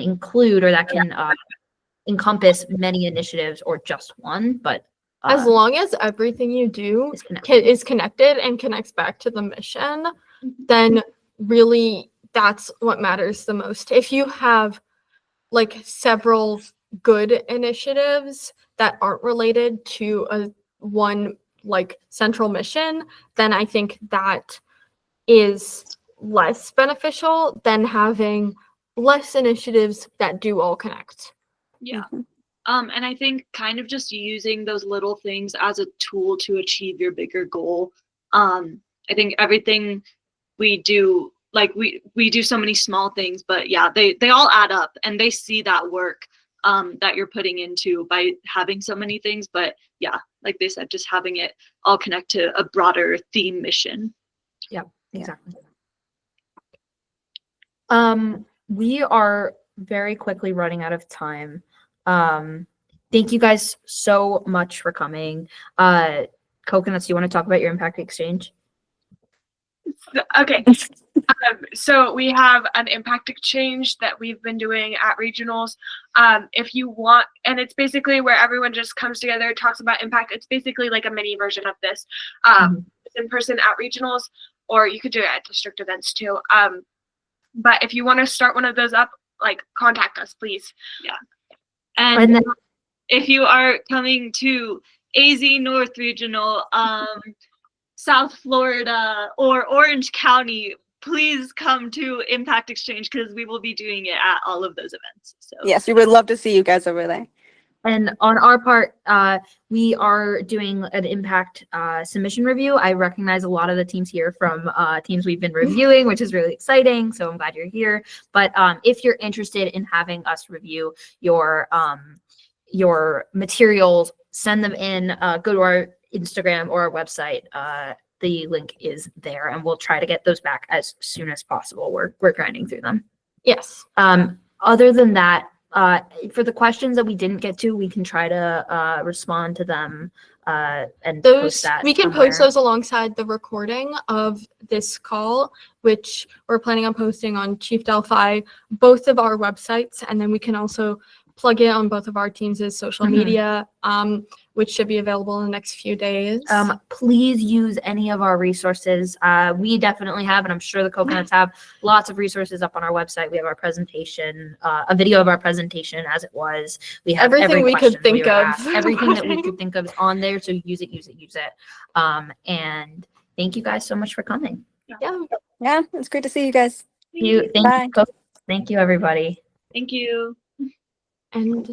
include, or that can encompass many initiatives or just one, but As long as everything you do is connected. is connected and connects back to the mission, then really that's what matters the most. If you have like several good initiatives that aren't related to one like central mission, then I think that is less beneficial than having less initiatives that do all connect. Yeah. Mhm. And I think kind of just using those little things as a tool to achieve your bigger goal. I think everything we do, like we do so many small things, but yeah, they all add up and they see that work that you're putting into by having so many things. But yeah, like they said, just having it all connect to a broader theme mission. Exactly. We are very quickly running out of time. Thank you guys so much for coming. Coconuts, you want to talk about your impact exchange? Okay. So we have an impact exchange that we've been doing at regionals. If you want, and it's basically where everyone just comes together, talks about impact. It's basically like a mini version of this. It's in person at regionals, or you could do it at district events too. But if you want to start one of those up, like contact us, please. And And then if you are coming to AZ North Regional, South Florida, or Orange County, please come to Impact Exchange because we will be doing it at all of those events. So Yes, we would love to see you guys over there. And on our part, we are doing an impact submission review. I recognize a lot of the teams here from teams we've been reviewing, which is really exciting. So I'm glad you're here. But if you're interested in having us review your materials, send them in. Go to our Instagram or our website. The link is there, and we'll try to get those back as soon as possible. We're grinding through them. Yes. Other than that, for the questions that we didn't get to, we can try to respond to them and Those post that we can somewhere. post those alongside the recording of this call, which we're planning on posting on Chief Delphi, both of our websites, and then we can also plug it on both of our teams' social Mhm. media, which should be available in the next few days. Please use any of our resources. We definitely have, and I'm sure the Coconuts have lots of resources up on our website. We have our presentation, a video of our presentation as it was. We have Everything every we could question think would of. ask. Everything that we could think of is on there. So use it, use it, use it. And thank you guys so much for coming. Yeah. Yeah, it's great to see you guys. Thank you, Bye. Thank you, everybody. thank you. And